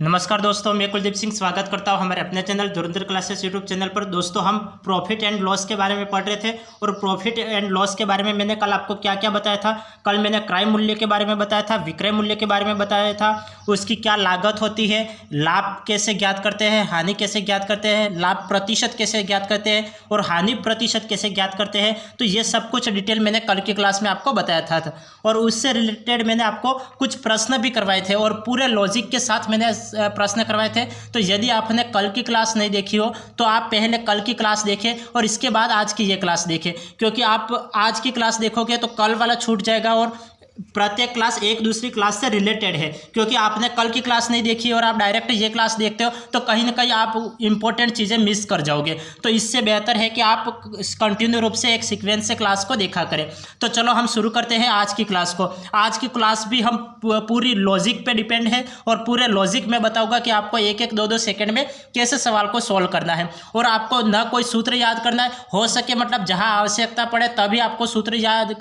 नमस्कार दोस्तों, मैं कुलदीप सिंह स्वागत करता हूं हमारे अपने चैनल धुरंधर क्लासेस यूट्यूब चैनल पर। दोस्तों, हम प्रॉफिट एंड लॉस के बारे में पढ़ रहे थे और प्रॉफिट एंड लॉस के बारे में मैंने कल आपको क्या क्या बताया था। कल मैंने क्रय मूल्य के बारे में बताया था, विक्रय मूल्य के बारे में बताया था, उसकी क्या लागत होती है, लाभ कैसे ज्ञात करते हैं, हानि कैसे ज्ञात करते हैं, लाभ प्रतिशत कैसे ज्ञात करते हैं और हानि प्रतिशत कैसे ज्ञात करते हैं। तो ये सब कुछ डिटेल मैंने कल की क्लास में आपको बताया था और उससे रिलेटेड मैंने आपको कुछ प्रश्न भी करवाए थे और पूरे लॉजिक के साथ मैंने प्रश्न करवाए थे। तो यदि आपने कल की क्लास नहीं देखी हो तो आप पहले कल की क्लास देखें और इसके बाद आज की ये क्लास देखें, क्योंकि आप आज की क्लास देखोगे तो कल वाला छूट जाएगा और प्रत्येक क्लास एक दूसरी क्लास से रिलेटेड है। क्योंकि आपने कल की क्लास नहीं देखी और आप डायरेक्ट ये क्लास देखते हो तो कहीं ना कहीं आप इंपॉर्टेंट चीज़ें मिस कर जाओगे। तो इससे बेहतर है कि आप कंटिन्यू रूप से एक सीक्वेंस से क्लास को देखा करें। तो चलो हम शुरू करते हैं आज की क्लास को। आज की क्लास भी हम पूरी लॉजिक पे डिपेंड है और पूरे लॉजिक में बताऊंगा कि आपको एक एक दो दो सेकंड में कैसे सवाल को सॉल्व करना है। और आपको ना कोई सूत्र याद करना है, हो सके मतलब जहाँ आवश्यकता पड़े तभी आपको सूत्र याद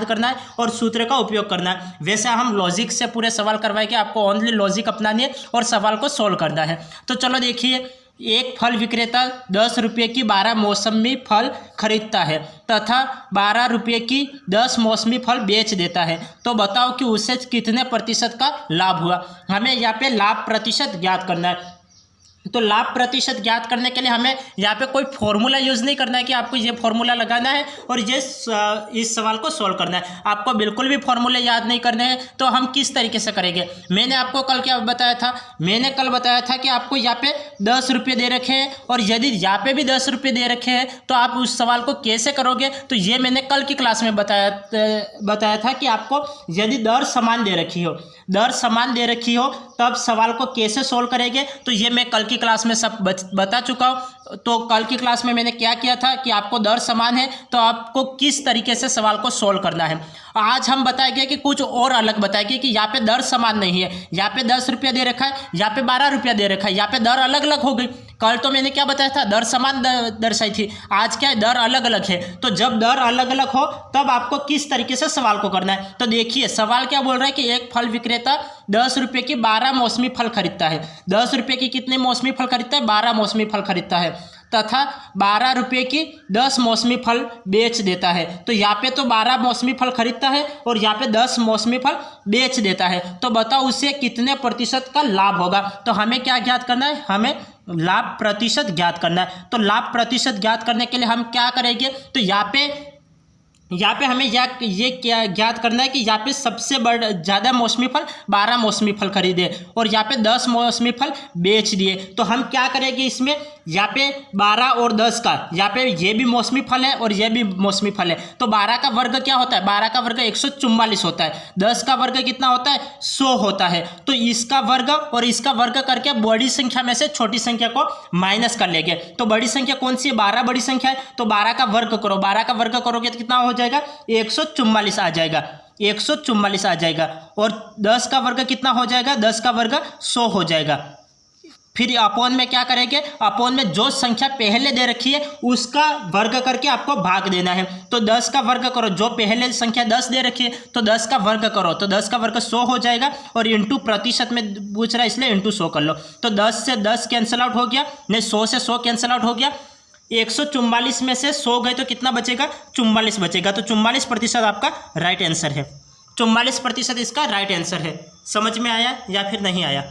करना है और सूत्र का उपयोग करना है। वैसे हम लॉजिक से पूरे सवाल करवाएंगे, आपको ओनली लॉजिक अपनानी है और सवाल को सॉल्व करना है। तो चलो देखिए, एक फल विक्रेता 10 रुपये की 12 मौसमी फल खरीदता है तथा 12 रुपये की 10 मौसमी फल बेच देता है। तो बताओ कि उसे कितने प्रतिशत का लाभ हुआ। हमें यहाँ पे लाभ प्रतिशत ज्ञात करना है। तो लाभ प्रतिशत ज्ञात करने के लिए हमें यहाँ पे कोई फॉर्मूला यूज़ नहीं करना है कि आपको ये फॉर्मूला लगाना है और ये इस सवाल को सॉल्व करना है। आपको बिल्कुल भी फॉर्मूले याद नहीं करने हैं। तो हम किस तरीके से करेंगे, मैंने आपको कल क्या बताया था, मैंने कल बताया था कि आपको यहाँ पे 10 रुपये दे रखे हैं और यदि यहाँ पे भी 10 रुपये दे रखे हैं तो आप उस सवाल को कैसे करोगे। तो ये मैंने कल की क्लास में बताया था कि आपको यदि दर समान दे रखी हो तब सवाल को कैसे सोल्व करेंगे। तो ये मैं कल की क्लास में सब बता चुका हूँ। तो कल की क्लास में मैंने क्या किया था कि आपको दर समान है तो आपको किस तरीके से सवाल को सोल्व करना है। आज हम बताएंगे कि कुछ और अलग बताएंगे कि यहाँ पे दर समान नहीं है, यहाँ पे 10 रुपया दे रखा है, यहाँ पे 12 रुपया दे रखा है, यहाँ पे दर अलग अलग हो गई। कल तो मैंने क्या बताया था, दर समान दर्शाई थी। आज क्या है, दर अलग अलग है। तो जब दर अलग अलग हो तब आपको किस तरीके से सवाल को करना है। तो देखिए सवाल क्या बोल रहा है कि एक फल विक्रेता 10 रुपये की 12 मौसमी फल खरीदता है। 10 रुपये की कितने मौसमी फल खरीदता है, 12 मौसमी फल खरीदता है तथा 12 रुपये की 10 मौसमी फल बेच देता है। तो यहाँ पे तो 12 मौसमी फल खरीदता है और यहाँ पे 10 मौसमी फल बेच देता है। तो बताओ उससे कितने प्रतिशत का लाभ होगा। तो हमें क्या ज्ञात करना है, हमें लाभ प्रतिशत ज्ञात करना है। तो लाभ प्रतिशत ज्ञात करने के लिए हम क्या करेंगे, तो यहाँ पे हमें ये क्या ज्ञात करना है कि यहाँ पे सबसे ज़्यादा मौसमी फल 12 मौसमी फल खरीदे और यहाँ पे 10 मौसमी फल बेच दिए। तो हम क्या करेंगे इसमें, यहाँ पे 12 और 10 का, यहाँ पे ये भी मौसमी फल है और ये भी मौसमी फल है। तो 12 का वर्ग क्या होता है, 12 का वर्ग 144 होता है। 10 का वर्ग कितना होता है, 100 होता है। तो इसका वर्ग और इसका वर्ग करके बड़ी संख्या में से छोटी संख्या को माइनस कर लेंगे। तो बड़ी संख्या कौन सी है, 12 बड़ी संख्या है। तो 12 का वर्ग करो, 12 का वर्ग करोगे तो कितना हो जाएगा, 144 आ जाएगा, 144 आ जाएगा। और 10 का वर्ग कितना हो जाएगा, 10 का वर्ग 100 हो जाएगा। फिर अपोन में क्या करेंगे, अपोन में जो संख्या पहले दे रखी है उसका वर्ग करके आपको भाग देना है। तो 10 का वर्ग करो, जो पहले संख्या 10 दे रखी है तो 10 का वर्ग करो, तो 10 का वर्ग 100 हो जाएगा। और इंटू प्रतिशत में पूछ रहा है इसलिए इंटू 100 कर लो। तो 10 से 10 कैंसिल आउट हो गया, नहीं 100 से 100 कैंसिल आउट हो गया। 144 में से 100 गए तो कितना बचेगा, 44 बचेगा। तो 44% आपका राइट आंसर है। 44% इसका राइट आंसर है। समझ में आया या फिर नहीं आया।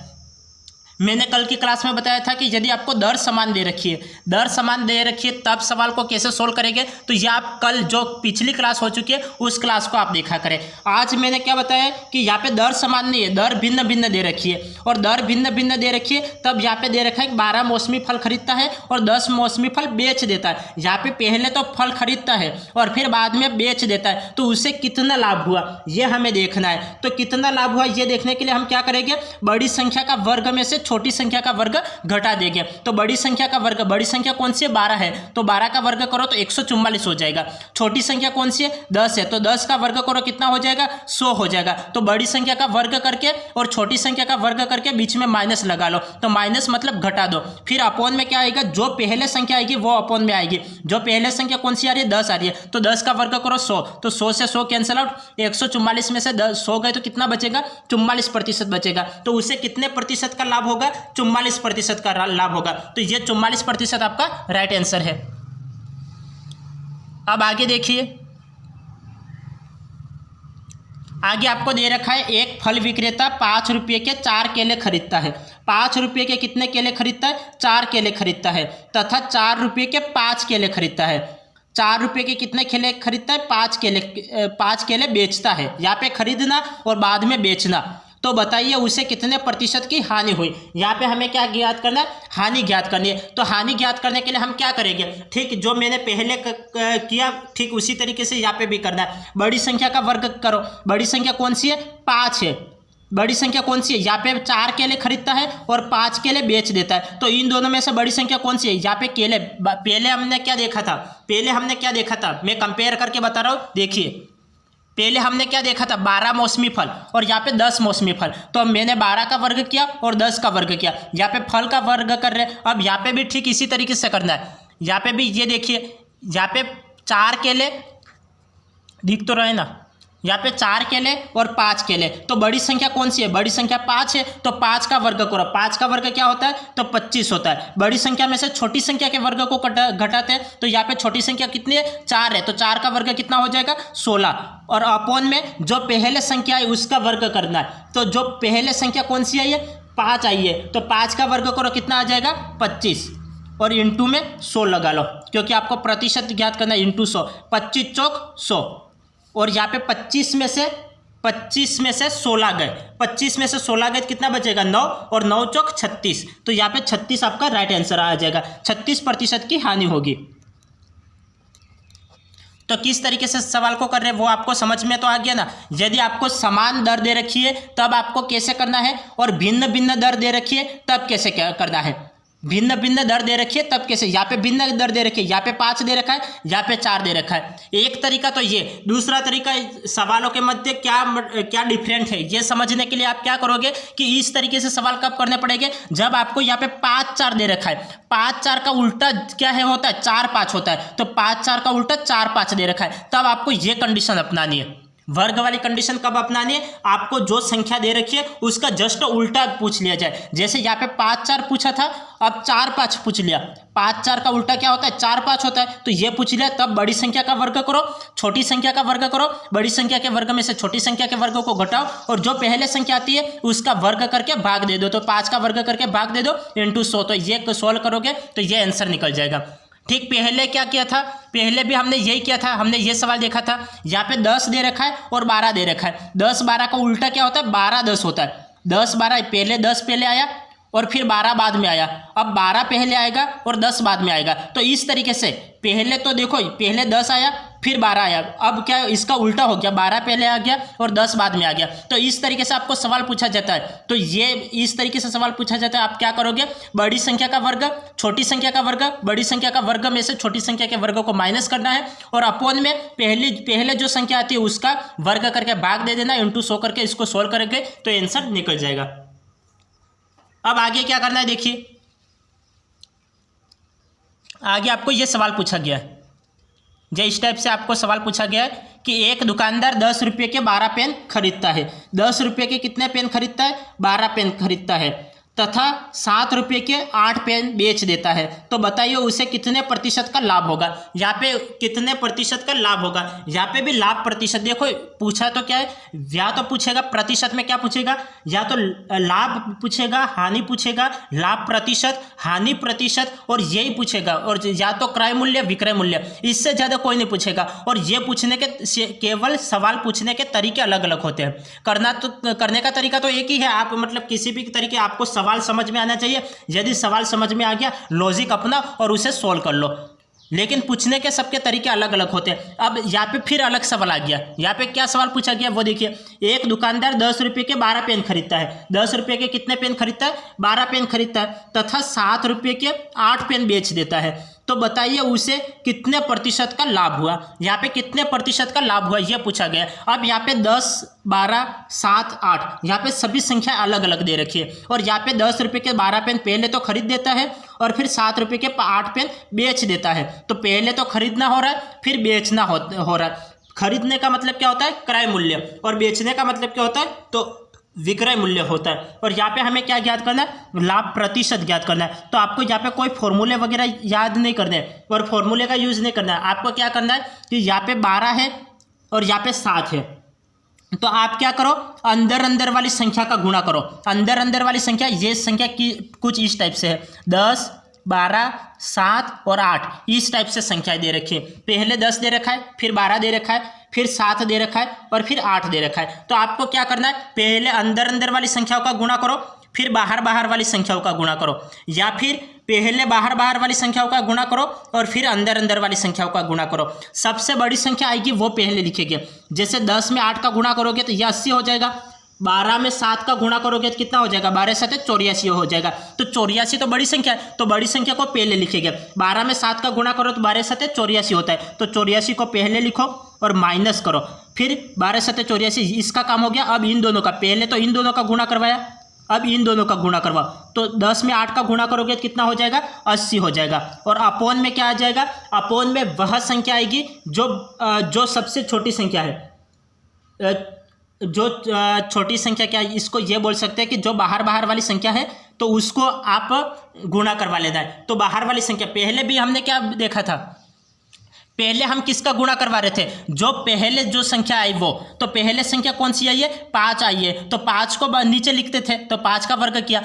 मैंने कल की क्लास में बताया था कि यदि आपको दर समान दे रखी है तब सवाल को कैसे सोल्व करेंगे। तो ये आप कल जो पिछली क्लास हो चुकी है उस क्लास को आप देखा करें। आज मैंने क्या बताया कि यहाँ पे दर समान नहीं है, दर भिन्न भिन्न दे रखी है। और दर भिन्न भिन्न दे रखी है तब यहाँ पे दे रखा है कि 12 मौसमी फल खरीदता है और 10 मौसमी फल बेच देता है। यहाँ पे पहले तो फल खरीदता है और फिर बाद में बेच देता है। तो उससे कितना लाभ हुआ ये हमें देखना है। तो कितना लाभ हुआ ये देखने के लिए हम क्या करेंगे, बड़ी संख्या का वर्ग में से छोटी संख्या का वर्ग घटा देंगे। तो बड़ी संख्या का वर्ग, बड़ी संख्या कौन सी है, 12 है। तो 12 का वर्ग करो तो 144 हो जाएगा। छोटी संख्या कौन सी है, 10 है। तो 10 का वर्ग करो कितना हो जाएगा, 100 हो जाएगा। तो बड़ी संख्या का वर्ग करके और छोटी संख्या का वर्ग करके बीच में माइनस लगा लो। तो माइनस मतलब घटा दो। फिर अपोन में क्या आएगा, जो पहले संख्या आएगी वो अपोन में आएगी। जो पहले संख्या कौन सी आ रही है, 10 आ रही है। तो 10 का वर्ग करो 100, तो 100 से 100 कैंसिल आउट। 144 में से 100 गए तो कितना बचेगा, 44% बचेगा। तो उसे कितने प्रतिशत का लाभ होगा? 44% का लाभ होगा। तो ये 44% आपका राइट आंसर है। अब आगे देखिए, आगे आपको दे रखा है एक फल विक्रेता 5 रुपये के 4 केले खरीदता है। 5 रुपये के कितने केले खरीदता है? 4 केले खरीदता है, तथा 4 रुपये के 5 केले खरीदता है। 4 रुपये के कितने केले खरीदता है? 5 केले बेचता है। यहाँ पे खरीदना और बाद में बेचना। तो बताइए उसे कितने प्रतिशत की हानि हुई? यहाँ पे हमें क्या ज्ञात करना है? हानि ज्ञात करनी है। तो हानि ज्ञात करने के लिए हम क्या करेंगे? ठीक जो मैंने पहले किया ठीक उसी तरीके से यहाँ पे भी करना है। बड़ी संख्या का वर्ग करो। बड़ी संख्या कौन सी है? 5 है। बड़ी संख्या कौन सी है? यहाँ पे 4 केले खरीदता है और 5 केले बेच देता है। तो इन दोनों में से बड़ी संख्या कौन सी है? यहाँ पे केले। पहले हमने क्या देखा था? मैं कंपेयर करके बता रहा हूँ। देखिए पहले हमने क्या देखा था? 12 मौसमी फल और यहाँ पे 10 मौसमी फल। तो मैंने 12 का वर्ग किया और 10 का वर्ग किया। यहाँ पे फल का वर्ग कर रहे हैं। अब यहाँ पे भी ठीक इसी तरीके से करना है। यहाँ पे भी ये देखिए, यहाँ पे 4 केले दिख तो रहे ना, यहाँ पे 4 केले और 5 केले। तो बड़ी संख्या कौन सी है? बड़ी संख्या 5 है। तो 5 का वर्ग करो। 5 का वर्ग क्या होता है? तो 25 होता है। बड़ी संख्या में से छोटी संख्या के वर्ग को घटाते हैं। तो यहाँ पे छोटी संख्या कितनी है? 4 है। तो 4 का वर्ग कितना हो जाएगा? 16। और अपॉन में जो पहले संख्या है उसका वर्ग करना है। तो जो पहले संख्या कौन सी आई है? 5 आई है। तो 5 का वर्ग करो, कितना आ जाएगा? 25। और इंटू में 100 लगा लो, क्योंकि आपको प्रतिशत ज्ञात करना है। इंटू 100, 25 चौक 100। और यहाँ पे 25 में से 16 गए। 25 में से 16 गए, कितना बचेगा? 9। और 9 चौक 36। तो यहाँ पे 36 आपका राइट आंसर आ जाएगा। 36% की हानि होगी। तो किस तरीके से सवाल को कर रहे हैं वो आपको समझ में तो आ गया ना। यदि आपको समान दर दे रखी है तब आपको कैसे करना है, और भिन्न भिन्न दर दे रखी है तब कैसे क्या करना है। भिन्न भिन्न दर दे रखी है तब कैसे? यहाँ पे भिन्न दर दे रखी है, यहाँ पे 5 दे रखा है, यहाँ पे 4 दे रखा है। एक तरीका तो ये। दूसरा तरीका, सवालों के मध्य क्या डिफरेंट है ये समझने के लिए आप क्या करोगे कि इस तरीके से सवाल कब करने पड़ेंगे? जब आपको यहाँ पे 5 4 दे रखा है। 5 4 का उल्टा क्या है होता है? 4 5 होता है। तो 5 4 का उल्टा 4 5 दे रखा है। तब आपको ये कंडीशन अपनानी है। वर्ग वाली कंडीशन कब अपनानी है? आपको जो संख्या दे रखी है उसका जस्ट उल्टा पूछ लिया जाए। जैसे यहाँ पे 5 4 पूछा था, अब 4 5 पूछ लिया। 5 4 का उल्टा क्या होता है? 4 5 होता है। तो ये पूछ लिया, तब बड़ी संख्या का वर्ग करो, छोटी संख्या का वर्ग करो। बड़ी संख्या के वर्ग में से छोटी संख्या के वर्ग को घटाओ और जो पहले संख्या आती है उसका वर्ग करके भाग दे दो। तो 5 का वर्ग करके भाग दे दो इंटू 100। तो ये सोल्व करोगे तो ये आंसर निकल जाएगा। ठीक पहले क्या किया था? पहले भी हमने यही किया था। हमने ये सवाल देखा था, यहाँ पे 10 दे रखा है और 12 दे रखा है। 10 12 का उल्टा क्या होता है? 12 10 होता है। 10 12 पहले 10 पहले आया और फिर 12 बाद में आया। अब 12 पहले आएगा और 10 बाद में आएगा। तो इस तरीके से पहले तो देखो, पहले 10 आया फिर 12 आया। अब क्या इसका उल्टा हो गया? 12 पहले आ गया और 10 बाद में आ गया। तो इस तरीके से आपको सवाल पूछा जाता है। तो ये इस तरीके से सवाल पूछा जाता है। आप क्या करोगे? बड़ी संख्या का वर्ग, छोटी संख्या का वर्ग, बड़ी संख्या का वर्ग में से छोटी संख्या के वर्ग को माइनस करना है और अपॉन में पहले जो संख्या आती है उसका वर्ग करके भाग दे देना, इंटू 100 करके इसको सोल्व करेंगे तो आंसर निकल जाएगा। अब आगे क्या करना है देखिए, आगे आपको ये सवाल पूछा गया है। जो इस टाइप से आपको सवाल पूछा गया है कि एक दुकानदार 10 रुपये के 12 पेन खरीदता है। 10 रुपये के कितने पेन खरीदता है? 12 पेन खरीदता है, तथा 7 रुपये के 8 पेन बेच देता है। तो बताइए उसे कितने प्रतिशत का लाभ होगा? यहाँ पे कितने प्रतिशत का लाभ होगा? यहाँ पे भी लाभ प्रतिशत देखो पूछा तो क्या है, या तो पूछेगा प्रतिशत में क्या पूछेगा, या तो लाभ पूछेगा, हानि पूछेगा, लाभ प्रतिशत, हानि प्रतिशत, और यही पूछेगा, और या तो क्रय मूल्य विक्रय मूल्य, इससे ज़्यादा कोई नहीं पूछेगा। और ये पूछने के केवल सवाल पूछने के तरीके अलग अलग होते हैं। करने का तरीका तो एक ही है। आप मतलब किसी भी तरीके आपको सवाल समझ में आना चाहिए। यदि सवाल समझ में आ गया, लॉजिक अपना और उसे सोल्व कर लो। लेकिन पूछने के सबके तरीके अलग अलग होते हैं। अब यहाँ पे फिर अलग सवाल आ गया। यहाँ पे क्या सवाल पूछा गया वो देखिए, एक दुकानदार 10 रुपये के 12 पेन खरीदता है। 10 रुपये के कितने पेन खरीदता है? 12 पेन खरीदता है, तथा 7 रुपये के 8 पेन बेच देता है। तो बताइए उसे कितने प्रतिशत का लाभ हुआ? यहाँ पे कितने प्रतिशत का लाभ हुआ ये पूछा गया। अब यहाँ पे 10 12 7 8 यहाँ पे सभी संख्या अलग अलग दे रखी है। और यहाँ पे 10 रुपये के 12 पेन पहले तो खरीद देता है और फिर 7 रुपये के 8 पेन बेच देता है। तो पहले तो खरीदना हो रहा है, फिर बेचना हो रहा है। खरीदने का मतलब क्या होता है? क्रय मूल्य, और बेचने का मतलब क्या होता है? तो विक्रय मूल्य होता है। और यहाँ पे हमें क्या ज्ञात करना है, लाभ प्रतिशत ज्ञात करना है। तो आपको यहाँ पे कोई फॉर्मूले वगैरह याद नहीं करने हैं और फॉर्मूले का यूज़ नहीं करना है। आपको क्या करना है कि यहाँ पे 12 है और यहाँ पे 7 है, तो आप क्या करो, अंदर अंदर वाली संख्या का गुणा करो। अंदर अंदर वाली संख्या, ये संख्या की कुछ इस टाइप से है, 10, 12, 7 और 8, इस टाइप से संख्या दे रखी है। पहले 10 दे रखा है, फिर 12 दे रखा है, फिर 7 दे रखा है और फिर 8 दे रखा है। तो आपको क्या करना है, पहले अंदर अंदर वाली संख्याओं का गुणा करो, फिर बाहर बाहर वाली संख्याओं का गुणा करो, या फिर पहले बाहर बाहर वाली संख्याओं का गुणा करो और फिर अंदर अंदर वाली संख्याओं का गुणा करो। सबसे बड़ी संख्या आएगी वो पहले लिखेंगे। जैसे 10 में 8 का गुणा करोगे तो यह 80 हो जाएगा। 12 में 7 का गुणा करोगे तो कितना हो जाएगा, 12 7 84 हो जाएगा। तो 84 तो बड़ी संख्या है, तो बड़ी संख्या को पहले लिखेंगे। 12 में 7 का गुणा करो तो 12 7 84 होता है, तो 84 को पहले लिखो और माइनस करो, फिर 12 7 84, इसका काम हो गया। अब इन दोनों का, पहले तो इन दोनों का गुणा करवाया, अब इन दोनों का गुणा करवाओ। तो 10 में 8 का गुणा करोगे तो कितना हो जाएगा, 80 हो जाएगा। और अपोन में क्या आ जाएगा, अपोन में वह संख्या आएगी जो सबसे छोटी संख्या है। जो छोटी संख्या क्या है, इसको ये बोल सकते हैं कि जो बाहर बाहर वाली संख्या है तो उसको आप गुणा करवा लेना है। तो बाहर वाली संख्या, पहले भी हमने क्या देखा था, पहले हम किसका गुणा करवा रहे थे, जो पहले जो संख्या आई वो, तो पहले संख्या कौन सी आई है, 5 आई है, तो 5 को नीचे लिखते थे, तो 5 का वर्ग किया।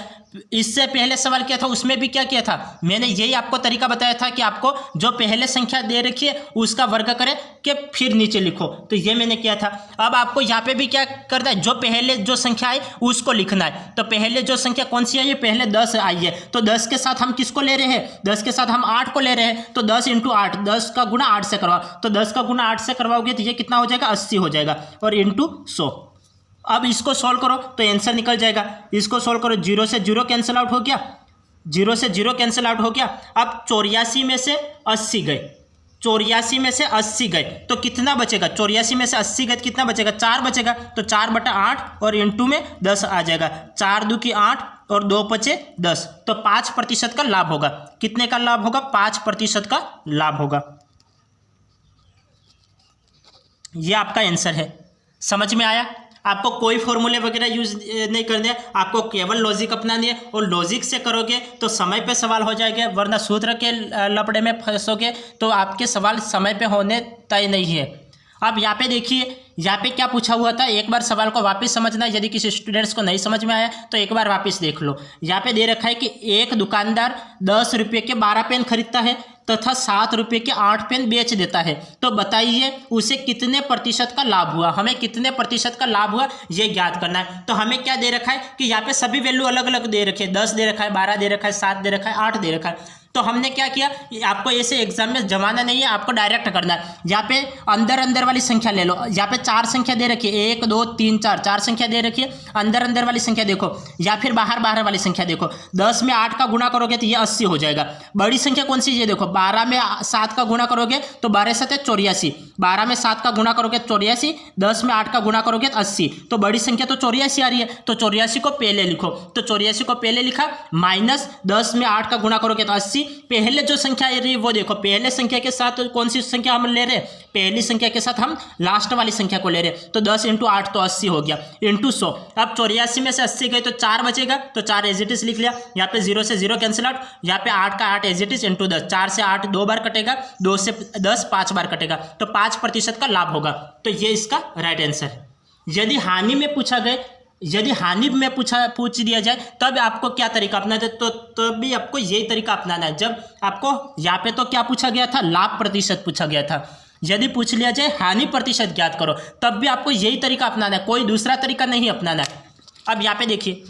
इससे पहले सवाल किया था, उसमें भी क्या किया था, मैंने यही आपको तरीका बताया था कि आपको जो पहले संख्या दे रखी है उसका वर्ग करें कि फिर नीचे लिखो, तो ये मैंने किया था। अब आपको यहाँ पे भी क्या करना है, जो पहले जो संख्या आई उसको लिखना है। तो पहले जो संख्या कौन सी आई है, पहले 10 आई है, तो 10 के साथ हम किसको ले रहे हैं, 10 के साथ हम 8 को ले रहे हैं, तो 10 × 8, 10 का गुणा 8 से करवाओ, तो 10 का गुणा 8 से करवाओगे तो ये कितना हो जाएगा, 80 हो जाएगा, और इंटू 100। अब इसको सॉल्व करो तो आंसर निकल जाएगा। इसको सॉल्व करो, 0 से 0 कैंसिल आउट हो गया, 0 से 0 कैंसिल आउट हो गया। अब 84 में से 80 गए, 84 में से 80 गए तो कितना बचेगा, 84 में से 80 गए तो कितना बचेगा, 4 बचेगा। तो 4/8 और इंटू में 10 आ जाएगा, 4 2 की 8 और 2 बचे 10, तो 5% का लाभ होगा। कितने का लाभ होगा, 5% का लाभ होगा। ये आपका आंसर है। समझ में आया? आपको कोई फॉर्मूले वगैरह यूज नहीं करने, आपको केवल लॉजिक अपनानी है, और लॉजिक से करोगे तो समय पे सवाल हो जाएंगे, वरना सूत्र के लपड़े में फंसोगे तो आपके सवाल समय पे होने तय नहीं है। अब यहाँ पे देखिए, यहाँ पे क्या पूछा हुआ था, एक बार सवाल को वापस समझना, यदि किसी स्टूडेंट्स को नहीं समझ में आया तो एक बार वापस देख लो। यहाँ पे दे रखा है कि एक दुकानदार 10 रुपये के 12 पेन खरीदता है तथा 7 रुपये के 8 पेन बेच देता है, तो बताइए उसे कितने प्रतिशत का लाभ हुआ। हमें कितने प्रतिशत का लाभ हुआ ये ज्ञात करना है। तो हमें क्या दे रखा है कि यहाँ पे सभी वैल्यू अलग अलग दे रखे हैं, 10 दे रखा है, 12 दे रखा है, 7 दे रखा है, 8 दे रखा है। तो हमने क्या किया, आपको ऐसे एग्जाम में जमाना नहीं है, आपको डायरेक्ट करना है। यहाँ पे अंदर अंदर वाली संख्या ले लो, यहाँ पे 4 संख्या दे रखी है, 1 2 3 4, 4 संख्या दे रखी है। अंदर अंदर वाली संख्या देखो, या फिर बाहर बाहर वाली संख्या देखो। 10 में 8 का गुणा करोगे तो ये 80 हो जाएगा। बड़ी संख्या कौन सी, ये देखो, 12 में 7 का गुणा करोगे तो 12 7 84, 12 में 7 का गुणा करोगे तो 84, 10 में 8 का गुणा करोगे तो 80, तो बड़ी संख्या तो 84 आ रही है, तो 84 को पहले लिखो। तो 84 को पहले लिखा, माइनस 10 में 8 का गुणा करोगे तो 80। पहले जो संख्या आ रही है वो देखो, पहले संख्या के साथ कौन सी संख्या हम ले रहे हैं, पहली संख्या के साथ हम लास्ट वाली संख्या को ले रहे हैं, तो 10 × 8 तो 80 हो गया, इंटू 100। अब 84 में से 80 गए तो 4 बचेगा, तो 4 एज इट इज लिख लिया। यहाँ पे 0 से 0 कैंसिल आउट, यहाँ पे 8 का 8 एज इट इज इंटू 10, 4 से 8 2 बार कटेगा, 2 से 10 5 बार कटेगा, तो 5% का लाभ होगा। तो ये इसका राइट आंसर है। यदि हानि में पूछा गया, यदि हानि में पूछ दिया जाए तब आपको क्या तरीका अपनाना है, तो तब भी आपको यही तरीका अपनाना है। जब आपको यहाँ पे तो क्या पूछा गया था, लाभ प्रतिशत पूछा गया था। यदि पूछ लिया जाए हानि प्रतिशत ज्ञात करो, तब भी आपको यही तरीका अपनाना है, कोई दूसरा तरीका नहीं अपनाना है। अब यहाँ पे देखिए,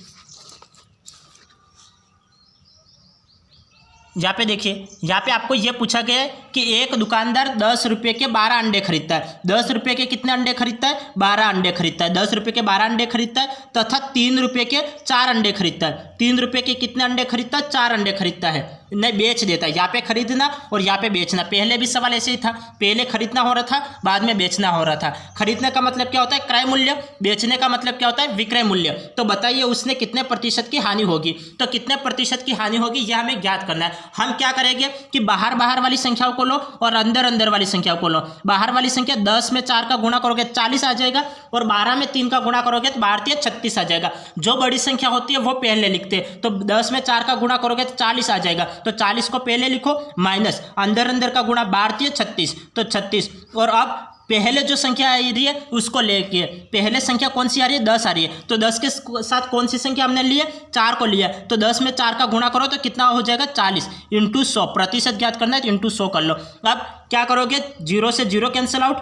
यहाँ पे देखिए, यहाँ पे आपको ये पूछा गया है कि एक दुकानदार 10 रुपये के 12 अंडे खरीदता है। 10 रुपये के कितने अंडे खरीदता है, 12 अंडे खरीदता है। 10 रुपये के 12 अंडे खरीदता है तथा 3 रुपये के 4 अंडे खरीदता है। 3 रुपये के कितने अंडे खरीदता है, 4 अंडे खरीदता है। नहीं बेच देता है। यहाँ पे खरीदना और यहाँ पे बेचना, पहले भी सवाल ऐसे ही था, पहले खरीदना हो रहा था, बाद में बेचना हो रहा था। खरीदने का मतलब क्या होता है क्रय मूल्य, बेचने का मतलब क्या होता है विक्रय मूल्य। तो बताइए उसने कितने प्रतिशत की हानि होगी, तो कितने प्रतिशत की हानि होगी यह हमें ज्ञात करना है। हम क्या करेंगे कि बाहर बाहर वाली संख्याओं को लो और अंदर अंदर वाली संख्याओं को लो। बाहर वाली संख्या 10 में 4 का गुणा करोगे 40 आ जाएगा, और 12 में 3 का गुणा करोगे तो 36 आ जाएगा। जो बड़ी संख्या होती है वो पहले लिखते हैं, तो 10 में 4 का गुणा करोगे तो 40 आ जाएगा, तो 40 को पहले लिखो, माइनस अंदर अंदर का गुणा 36, तो 36। और अब पहले जो संख्या आ रही है उसको लेके, पहले संख्या कौन सी आ रही है 10 आ रही है, तो 10 के साथ कौन सी संख्या हमने ली है 4 को लिया, तो 10 में 4 का गुणा करो तो कितना हो जाएगा 40 इंटू 100, प्रतिशत ज्ञात करना है तो इंटू 100 कर लो। अब क्या करोगे 0 से 0 कैंसिल आउट,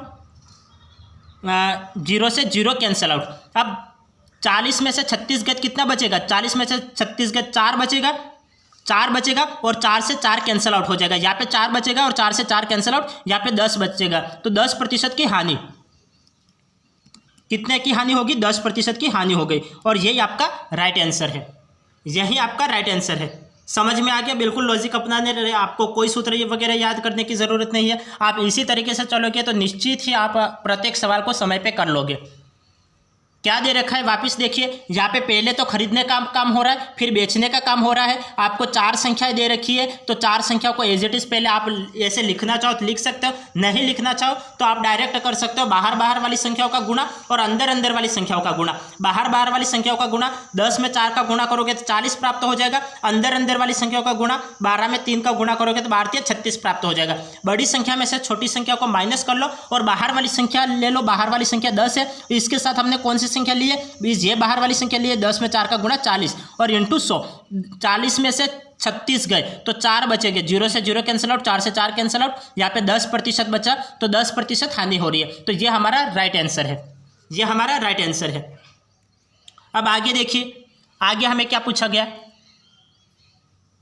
0 से 0 कैंसिल आउट। अब 40 में से 36 गए कितना बचेगा, 40 में से 36 गए 4 बचेगा, 4 बचेगा, और 4 से 4 कैंसिल आउट हो जाएगा। यहाँ पे 4 बचेगा और 4 से 4 कैंसिल आउट, यहाँ पे 10 बचेगा, तो 10% की हानि, कितने की हानि होगी 10% की हानि हो गई। और यही आपका राइट आंसर है, यही आपका राइट आंसर है। समझ में आ गया, बिल्कुल लॉजिक अपनाने रहे, आपको कोई सूत्र वगैरह याद करने की ज़रूरत नहीं है। आप इसी तरीके से चलोगे तो निश्चित ही आप प्रत्येक सवाल को समय पे कर लोगे। क्या दे रखा है वापस देखिए, यहाँ पे पहले तो खरीदने का काम हो रहा है, फिर बेचने का काम हो रहा है। आपको 4 संख्याएं दे रखी है, तो 4 संख्याओं को एज इट इज पहले आप ऐसे लिखना चाहो तो लिख सकते हो, नहीं लिखना चाहो तो आप डायरेक्ट कर सकते हो। बाहर बाहर वाली संख्याओं का गुणा और अंदर अंदर वाली संख्याओं का गुणा। बाहर बाहर वाली संख्याओं का गुणा 10 में 4 का गुणा करोगे तो 40 प्राप्त हो जाएगा। अंदर अंदर वाली संख्याओं का गुणा 12 में 3 का गुणा करोगे तो 36 प्राप्त हो जाएगा। बड़ी संख्या में से छोटी संख्या को माइनस कर लो और बाहर वाली संख्या ले लो। बाहर वाली संख्या 10 है, इसके साथ हमने कौन सी संख्या ली है, ये बाहर वाली संख्या लिए 10 में 4 का गुणा 40 और इंटू 100। 40 में से 36 गए तो 4 बचेंगे, 0 से 0 कैंसिल आउट, 4 से 4 कैंसिल आउट, यहाँ पे 10% बचा, तो 10% हानि हो रही है। तो ये हमारा राइट आंसर है, ये हमारा राइट आंसर है। अब आगे देखिए, आगे हमें क्या पूछा गया,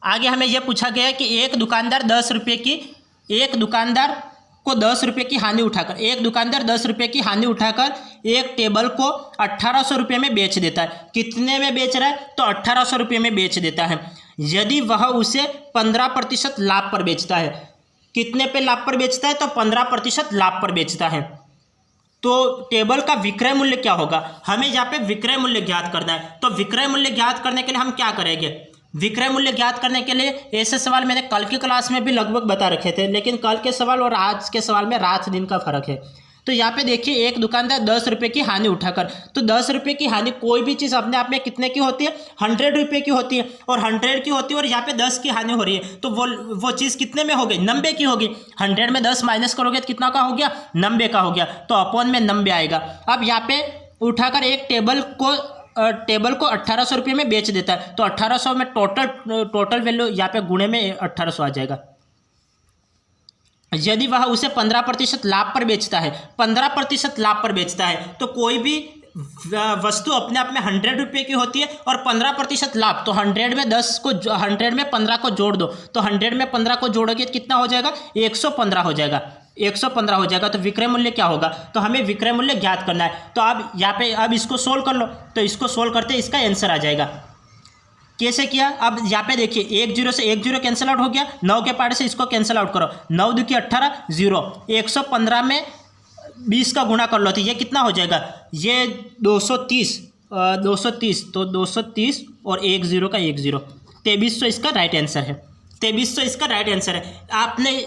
आगे हमें यह पूछा गया कि एक दुकानदार 10 रुपये की, एक दुकानदार को 10 रुपये की हानि उठाकर, एक दुकानदार 10 रुपये की हानि उठाकर एक टेबल को 1800 रुपये में बेच देता है। कितने में बेच रहा है, तो 1800 रुपये में बेच देता है। यदि वह उसे 15% लाभ पर बेचता है, कितने पे लाभ पर बेचता है, तो 15% लाभ पर बेचता है, तो टेबल का विक्रय मूल्य क्या होगा, हमें यहाँ पे विक्रय मूल्य ज्ञात करना है। तो विक्रय मूल्य ज्ञात करने के लिए हम क्या करेंगे, विक्रय मूल्य ज्ञात करने के लिए ऐसे सवाल मैंने कल की क्लास में भी लगभग बता रखे थे, लेकिन कल के सवाल और आज के सवाल में रात दिन का फर्क है। तो यहाँ पे देखिए, एक दुकानदार 10 रुपये की हानि उठाकर, तो 10 रुपये की हानि, कोई भी चीज़ अपने आप में कितने की होती है, 100 रुपये की होती है, और 100 की होती है, और यहाँ पे 10 की हानि हो रही है, तो वो चीज़ कितने में हो गई, 90 की होगी। 100 में 10 माइनस करोगे तो कितना का हो गया, 90 का हो गया, तो अपॉन में 90 आएगा। अब यहाँ पे उठाकर एक टेबल को 1800 रुपये में बेच देता है, तो 1800 में टोटल वैल्यू यहाँ पे गुणे में 1800 आ जाएगा। यदि वह उसे 15% लाभ पर बेचता है, 15% लाभ पर बेचता है, तो कोई भी वस्तु अपने आप में 100 रुपये की होती है और 15% लाभ, तो 100 में 10 को 100 में 15 को जोड़ दो, तो 100 में 15 को जोड़ोगे तो कितना हो जाएगा, 115 हो जाएगा, 115 हो जाएगा। तो विक्रय मूल्य क्या होगा, तो हमें विक्रय मूल्य ज्ञात करना है। तो अब यहाँ पे अब इसको सोल्व कर लो, तो इसको सोल्व करते इसका आंसर आ जाएगा। कैसे किया, अब यहाँ पे देखिए, 1 0 से 1 0 कैंसिल आउट हो गया, 9 के पार्ट से इसको कैंसिल आउट करो, 9 2 की 18 0, 115 में 20 का गुणा कर लो, तो ये कितना हो जाएगा, ये 230, तो 230 और 1 0 का 1 0, 2300 इसका राइट आंसर है, 2300 इसका राइट आंसर है।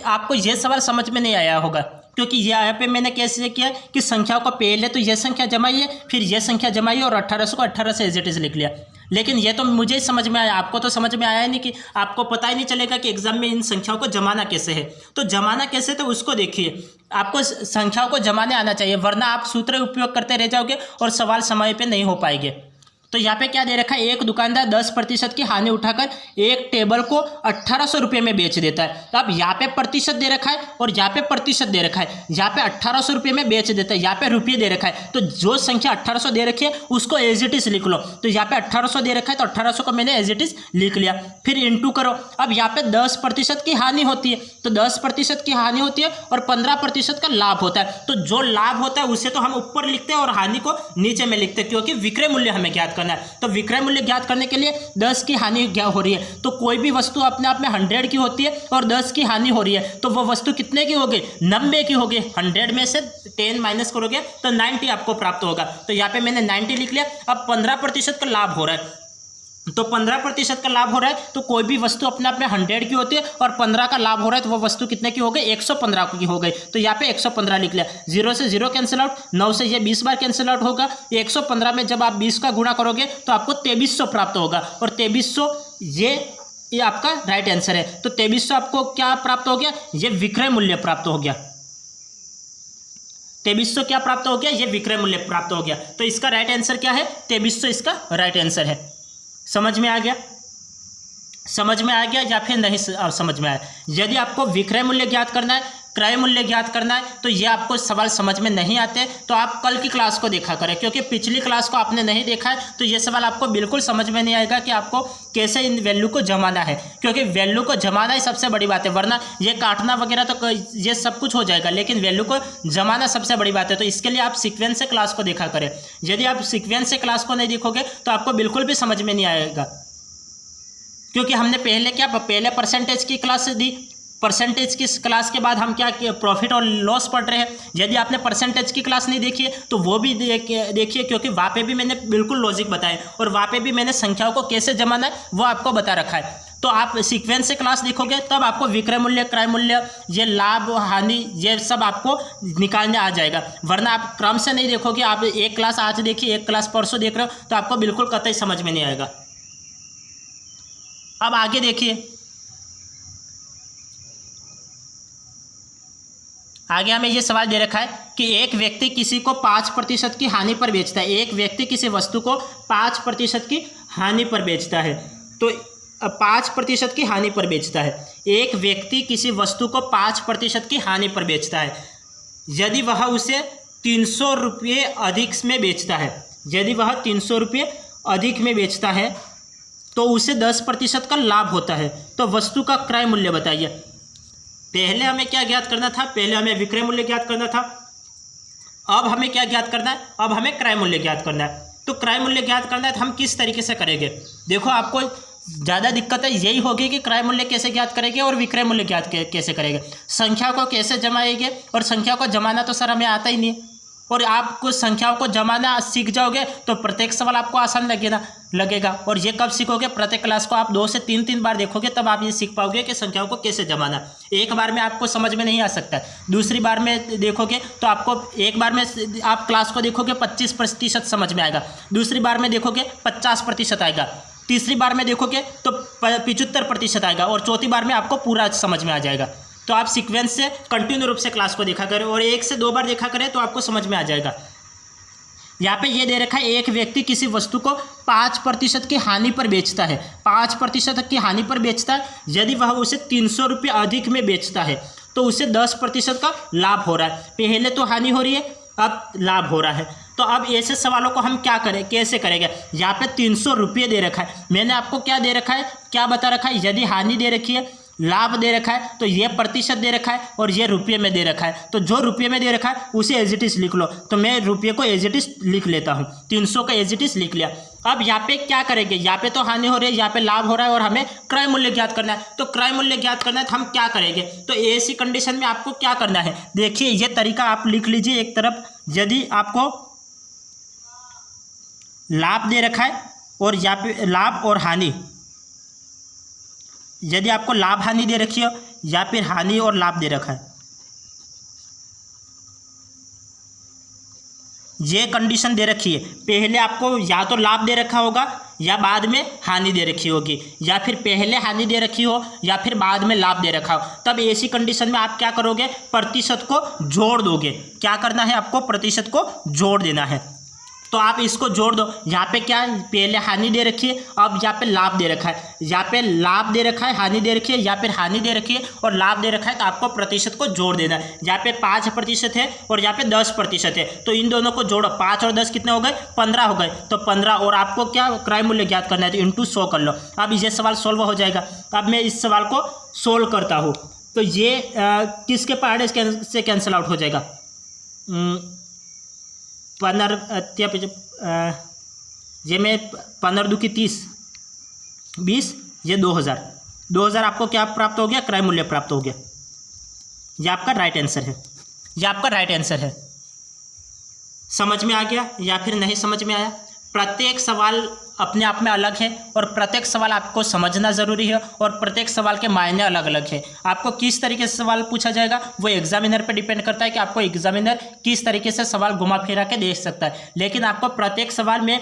आपको यह सवाल समझ में नहीं आया होगा, क्योंकि यहाँ पे मैंने कैसे किया कि संख्याओं को पहले तो यह संख्या जमाइए, फिर यह संख्या जमाइए और 1800 को 18 से एज इट इज लिख लिया। लेकिन ये तो मुझे ही समझ में आया, आपको तो समझ में आया ही नहीं, कि आपको पता ही नहीं चलेगा कि एग्जाम में इन संख्याओं को जमाना कैसे है। तो जमाना कैसे, तो उसको देखिए, आपको संख्याओं को जमाने आना चाहिए, वरना आप सूत्र उपयोग करते रह जाओगे और सवाल समय पे नहीं हो पाएंगे। तो यहाँ पे क्या दे रखा है, एक दुकानदार 10% की हानि उठाकर एक टेबल को 1800 रुपये में बेच देता है। तो अब यहाँ पे प्रतिशत दे रखा है और यहाँ पे प्रतिशत दे रखा है, यहाँ पे 1800 रुपये में बेच देता है, यहाँ पे रुपये दे रखा है, तो जो संख्या 1800 दे रखी है उसको एज इट इज लिख लो। तो यहाँ पे 1800 दे रखा है, तो 1800 को मैंने एज इट इज लिख लिया, फिर इंटू करो। अब यहाँ पे 10% की हानि होती है, तो 10% की हानि होती है और 15% का लाभ होता है। तो जो लाभ होता है उसे तो हम ऊपर लिखते हैं और हानि को नीचे में लिखते हैं, क्योंकि विक्रय मूल्य हमें ज्ञात करना है। तो विक्रय मूल्य ज्ञात करने के लिए 10 की हानि हो रही है, तो कोई भी वस्तु अपने आप में 100 की होती है और 10 की हानि हो रही है, तो वो वस्तु कितने की होगी? 90 की होगी। 100 में से 10 माइनस करोगे तो 90 आपको प्राप्त होगा। तो यहाँ पे मैंने 90 लिख लिया। अब 15% का लाभ हो रहा है, तो 15% का लाभ हो रहा है, तो कोई भी वस्तु अपने आप में 100 की होती है और 15 का लाभ हो रहा है, तो वो वस्तु कितने की हो गई? 115 की हो गई। तो यहाँ पे 115 लिख लिया। 0 से 0 कैंसिल आउट, 9 से ये 20 बार कैंसिल आउट होगा। 115 में जब आप 20 का गुणा करोगे तो आपको 2300 प्राप्त होगा, और 2300 ये आपका राइट आंसर है। तो 2300 आपको क्या प्राप्त हो गया? ये विक्रय मूल्य प्राप्त हो गया। 2300 क्या प्राप्त हो गया? ये विक्रय मूल्य प्राप्त हो गया। तो इसका राइट आंसर क्या है? 2300 इसका राइट आंसर है। समझ में आ गया? समझ में आ गया या फिर नहीं समझ में आया? यदि आपको विक्रय मूल्य ज्ञात करना है, क्रय मूल्य ज्ञात करना है, तो ये आपको सवाल समझ में नहीं आते, तो आप कल की क्लास को देखा करें, क्योंकि पिछली क्लास को आपने नहीं देखा है तो ये सवाल आपको बिल्कुल समझ में नहीं आएगा कि आपको कैसे इन वैल्यू को जमाना है, क्योंकि वैल्यू को जमाना ही सबसे बड़ी बात है, वरना ये काटना वगैरह तो ये सब कुछ हो जाएगा, लेकिन वैल्यू को जमाना सबसे बड़ी बात है। तो इसके लिए आप सीक्वेंस से क्लास को देखा करें। यदि आप सीक्वेंस से क्लास को नहीं देखोगे तो आपको बिल्कुल भी समझ में नहीं आएगा, क्योंकि हमने पहले परसेंटेज की क्लास दी। परसेंटेज की क्लास के बाद हम क्या प्रॉफिट और लॉस पढ़ रहे हैं। यदि आपने परसेंटेज की क्लास नहीं देखी है तो वो भी देखिए, क्योंकि वहाँ पे भी मैंने बिल्कुल लॉजिक बताए और वहाँ पे भी मैंने संख्याओं को कैसे जमाना है वो आपको बता रखा है। तो आप सीक्वेंस से क्लास देखोगे तब आपको विक्रय मूल्य, क्रय मूल्य, ये लाभ हानि, ये सब आपको निकालने आ जाएगा, वरना आप क्रम से नहीं देखोगे। आप एक क्लास आज देखिए, एक क्लास परसों देख रहे हो, तो आपको बिल्कुल कतई समझ में नहीं आएगा। अब आगे देखिए, आगे हमें ये सवाल दे रखा है कि एक व्यक्ति किसी को 5% की हानि पर बेचता है। एक व्यक्ति किसी वस्तु को 5% की हानि पर बेचता है। तो 5% की हानि पर बेचता है। एक व्यक्ति किसी वस्तु को 5% की हानि पर बेचता है। यदि वह उसे 300 रुपये अधिक में बेचता है, यदि वह 300 रुपये अधिक में बेचता है तो उसे 10% का लाभ होता है। तो वस्तु का क्रय मूल्य बताइए। पहले हमें क्या ज्ञात करना था? पहले हमें विक्रय मूल्य ज्ञात करना था। अब हमें क्या ज्ञात करना है? अब हमें क्रय मूल्य ज्ञात करना है। तो क्रय मूल्य ज्ञात करना है तो हम किस तरीके से करेंगे? देखो, आपको ज़्यादा दिक्कतें यही होगी कि क्रय मूल्य कैसे ज्ञात करेंगे और विक्रय मूल्य ज्ञात कैसे करेंगे, संख्या को कैसे जमाएंगे। और संख्या को जमाना तो सर हमें आता ही नहीं, और आप कुछ संख्याओं को जमाना सीख जाओगे तो प्रत्येक सवाल आपको आसान लगेगा। और ये कब सीखोगे? प्रत्येक क्लास को आप 2 से 3 बार देखोगे तब आप ये सीख पाओगे कि संख्याओं को कैसे जमाना। एक बार में आपको समझ में नहीं आ सकता, दूसरी बार में देखोगे तो आपको, एक बार में आप क्लास को देखोगे 25% समझ में आएगा, दूसरी बार में देखोगे 50% आएगा, तीसरी बार में देखोगे तो 75% आएगा, और चौथी बार में आपको पूरा समझ में आ जाएगा। तो आप सीक्वेंस से कंटिन्यू रूप से क्लास को देखा करें और 1 से 2 बार देखा करें तो आपको समझ में आ जाएगा। यहाँ पे ये दे रखा है, एक व्यक्ति किसी वस्तु को 5% की हानि पर बेचता है। 5% की हानि पर बेचता है। यदि वह उसे 300 रुपये अधिक में बेचता है तो उसे 10% का लाभ हो रहा है। पहले तो हानि हो रही है, अब लाभ हो रहा है। तो अब ऐसे सवालों को हम क्या करें, कैसे करेंगे? यहाँ पे 300 रुपये दे रखा है, मैंने आपको क्या दे रखा है, क्या बता रखा है? यदि हानि दे रखी है, लाभ दे रखा है, तो ये प्रतिशत दे रखा है और ये रुपये में दे रखा है। तो जो रुपये में दे रखा है उसे एज इट इज लिख लो। तो मैं रुपये को एज इट इज लिख लेता हूँ, 300 का एज इट इज लिख लिया। अब यहाँ पे क्या करेंगे? यहाँ पे तो हानि हो रही है, यहाँ पे लाभ हो रहा है और हमें क्रय मूल्य ज्ञात करना है। तो क्रय मूल्य ज्ञात करना है तो हम क्या करेंगे? तो ऐसी कंडीशन में आपको क्या करना है, देखिए ये तरीका आप लिख लीजिए एक तरफ। यदि आपको लाभ दे रखा है और यहाँ पे लाभ और हानि, यदि आपको लाभ हानि दे रखी हो या फिर हानि और लाभ दे रखा है, ये कंडीशन दे रखी है। पहले आपको या तो लाभ दे रखा होगा या बाद में हानि दे रखी होगी, या फिर पहले हानि दे रखी हो या फिर बाद में लाभ दे रखा हो। तब ऐसी कंडीशन में आप क्या करोगे? प्रतिशत को जोड़ दोगे। क्या करना है आपको? प्रतिशत को जोड़ देना है। तो आप इसको जोड़ दो। यहाँ पे क्या, पहले हानि दे रखी है, अब यहाँ पे लाभ दे रखा है। यहाँ पे लाभ दे रखा है, हानि दे रखी है, या फिर हानि दे रखी है और लाभ दे रखा है, तो आपको प्रतिशत को जोड़ देना है। यहाँ पे 5% है और यहाँ पे 10% है, तो इन दोनों को जोड़ो। 5 और 10 कितने हो गए? 15 हो गए। तो 15, और आपको क्या क्रय मूल्य ज्ञात करना है तो इंटू 100 कर लो। अब ये सवाल सोल्व हो जाएगा। अब मैं इस सवाल को सोल्व करता हूँ। तो ये किसके पहाड़े से कैंसिल आउट हो जाएगा? 15 ये मैं 15 दूनी 30, 20, ये 2000 आपको क्या प्राप्त हो गया? क्रय मूल्य प्राप्त हो गया। ये आपका राइट आंसर है, ये आपका राइट आंसर है। समझ में आ गया या फिर नहीं समझ में आया? प्रत्येक सवाल अपने आप में अलग है और प्रत्येक सवाल आपको समझना ज़रूरी है और प्रत्येक सवाल के मायने अलग अलग है। आपको किस तरीके से सवाल पूछा जाएगा वो एग्जामिनर पर डिपेंड करता है कि आपको एग्जामिनर किस तरीके से सवाल घुमा फिरा के दे सकता है। लेकिन आपको प्रत्येक सवाल में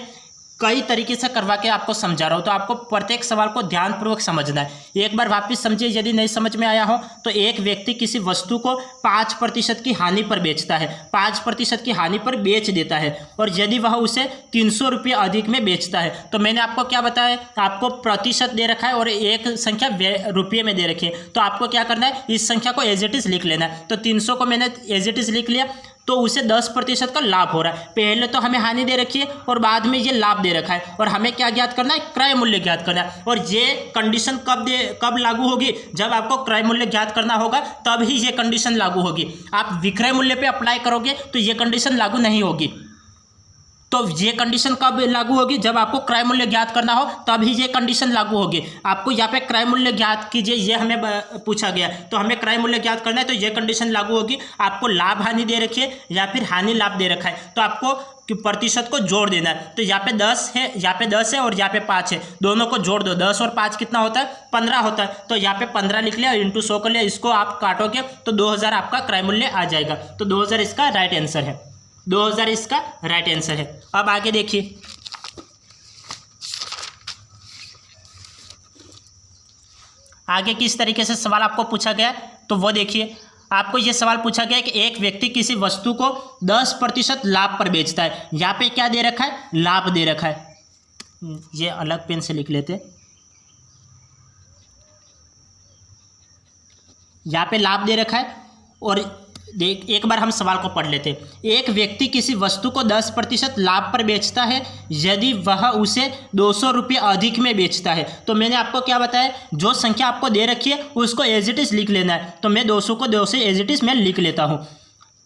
कई तरीके से करवा के आपको समझा रहा हूँ, तो आपको प्रत्येक सवाल को ध्यानपूर्वक समझना है। एक बार वापस समझिए, यदि नहीं समझ में आया हो तो एक व्यक्ति किसी वस्तु को 5% की हानि पर बेचता है, 5% की हानि पर बेच देता है और यदि वह उसे 300 रुपये अधिक में बेचता है, तो मैंने आपको क्या बताया? आपको प्रतिशत दे रखा है और एक संख्या रुपये में दे रखी है। तो आपको क्या करना है? इस संख्या को एज इट इज़ लिख लेना है। तो 300 को मैंने एज इट इज़ लिख लिया, तो उसे 10% का लाभ हो रहा है। पहले तो हमें हानि दे रखी है और बाद में ये लाभ दे रखा है और हमें क्या ज्ञात करना है? क्रय मूल्य ज्ञात करना है। और ये कंडीशन कब लागू होगी? जब आपको क्रय मूल्य ज्ञात करना होगा तब ही ये कंडीशन लागू होगी। आप विक्रय मूल्य पे अप्लाई करोगे तो ये कंडीशन लागू नहीं होगी। तो ये कंडीशन कब लागू होगी? जब आपको क्रय मूल्य ज्ञात करना हो तभी ये कंडीशन लागू होगी। आपको यहाँ पे क्रय मूल्य ज्ञात कीजिए, ये हमें पूछा गया, तो हमें क्रय मूल्य ज्ञात करना है, तो ये कंडीशन लागू होगी। आपको लाभ हानि दे रखी है या फिर हानि लाभ दे रखा है, तो आपको प्रतिशत को जोड़ देना है। तो यहाँ पे 10 है, यहाँ पे 10 है और यहाँ पे 5 है, दोनों को जोड़ दो। 10 और 5 कितना होता है? 15 होता है। तो यहाँ पे 15 लिख लिया, इंटू 100 कर लिया, इसको आप काटोगे तो 2000 आपका क्रय मूल्य आ जाएगा। तो 2000 इसका राइट आंसर है, 2000 इसका राइट आंसर है। अब आगे देखिए, आगे किस तरीके से सवाल आपको पूछा गया है, तो वो देखिए। आपको ये सवाल पूछा गया है कि एक व्यक्ति किसी वस्तु को 10% लाभ पर बेचता है। यहाँ पे क्या दे रखा है? लाभ दे रखा है। ये अलग पेन से लिख लेते। यहाँ पे लाभ दे रखा है और एक बार हम सवाल को पढ़ लेते हैं। एक व्यक्ति किसी वस्तु को 10% लाभ पर बेचता है यदि वह उसे 200 रुपये अधिक में बेचता है। तो मैंने आपको क्या बताया? जो संख्या आपको दे रखी है उसको एज इट इज़ लिख लेना है। तो मैं 200 को 200 एज इट इज़ मैं लिख लेता हूँ।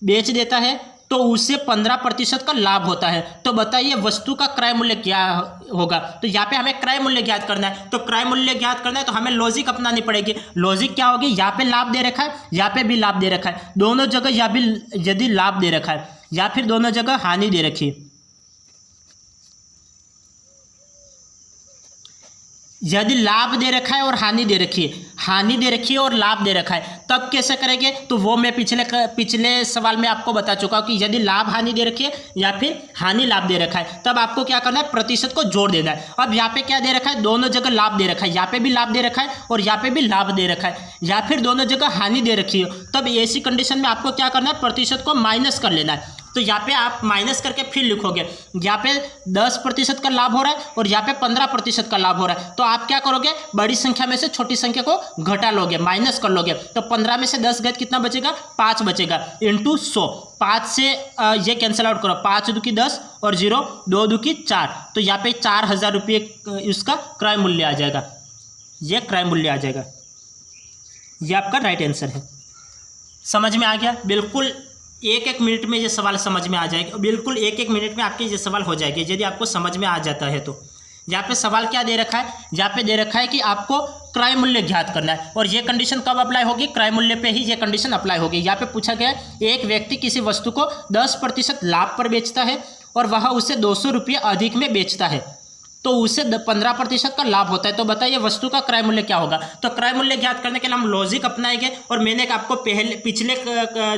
बेच देता है तो उससे 15% का लाभ होता है। तो बताइए वस्तु का क्रय मूल्य क्या होगा? तो यहाँ पे हमें क्रय मूल्य ज्ञात करना है। तो क्रय मूल्य ज्ञात करना है तो हमें लॉजिक अपनानी पड़ेगी। लॉजिक क्या होगी? यहाँ पे लाभ दे रखा है, यहाँ पे भी लाभ दे रखा है, दोनों जगह यहाँ भी यदि लाभ दे रखा है या फिर दोनों जगह हानि दे रखी है। यदि लाभ दे रखा है और हानि दे रखी है, हानि दे रखी है और लाभ दे रखा है, तब कैसे करेंगे? तो वो मैं पिछले सवाल में आपको बता चुका हूँ कि यदि लाभ हानि दे रखी है या फिर हानि लाभ दे रखा है, तब आपको क्या करना है? प्रतिशत को जोड़ देना है। अब यहाँ पे क्या दे रखा है? दोनों जगह लाभ दे रखा है, यहाँ पे भी लाभ दे रखा है और यहाँ पे भी लाभ दे रखा है, या फिर दोनों जगह हानि दे रखी है, तब ऐसी कंडीशन में आपको क्या करना है? प्रतिशत को माइनस कर लेना है। तो यहाँ पे आप माइनस करके फिर लिखोगे, यहाँ पे 10% का लाभ हो रहा है और यहाँ पे 15% का लाभ हो रहा है। तो आप क्या करोगे? बड़ी संख्या में से छोटी संख्या को घटा लोगे, माइनस कर लोगे। तो 15 में से 10 गए कितना बचेगा? 5 बचेगा, इंटू 100। 5 से ये कैंसिल आउट करो, 5 दूकी 10 और 0 2 दूकी 4। तो यहाँ पे 4000 रुपये इसका क्रय मूल्य आ जाएगा, ये क्रय मूल्य आ जाएगा। ये आपका राइट आंसर है। समझ में आ गया? बिल्कुल एक मिनट में ये सवाल समझ में आ जाएगा, बिल्कुल एक मिनट में आपके ये सवाल हो जाएंगे यदि आपको समझ में आ जाता है। तो यहाँ पे सवाल क्या दे रखा है? यहाँ पे दे रखा है कि आपको क्रय मूल्य ज्ञात करना है और ये कंडीशन कब अप्लाई होगी? क्रय मूल्य पे ही ये कंडीशन अप्लाई होगी। यहाँ पे पूछा गया है एक व्यक्ति किसी वस्तु को 10% लाभ पर बेचता है और वह उसे 200 रुपये अधिक में बेचता है, तो उसे 15% का लाभ होता है। तो बताइए वस्तु का क्रय मूल्य क्या होगा? तो क्रय मूल्य ज्ञात करने के लिए हम लॉजिक अपनाएंगे और मैंने आपको पिछले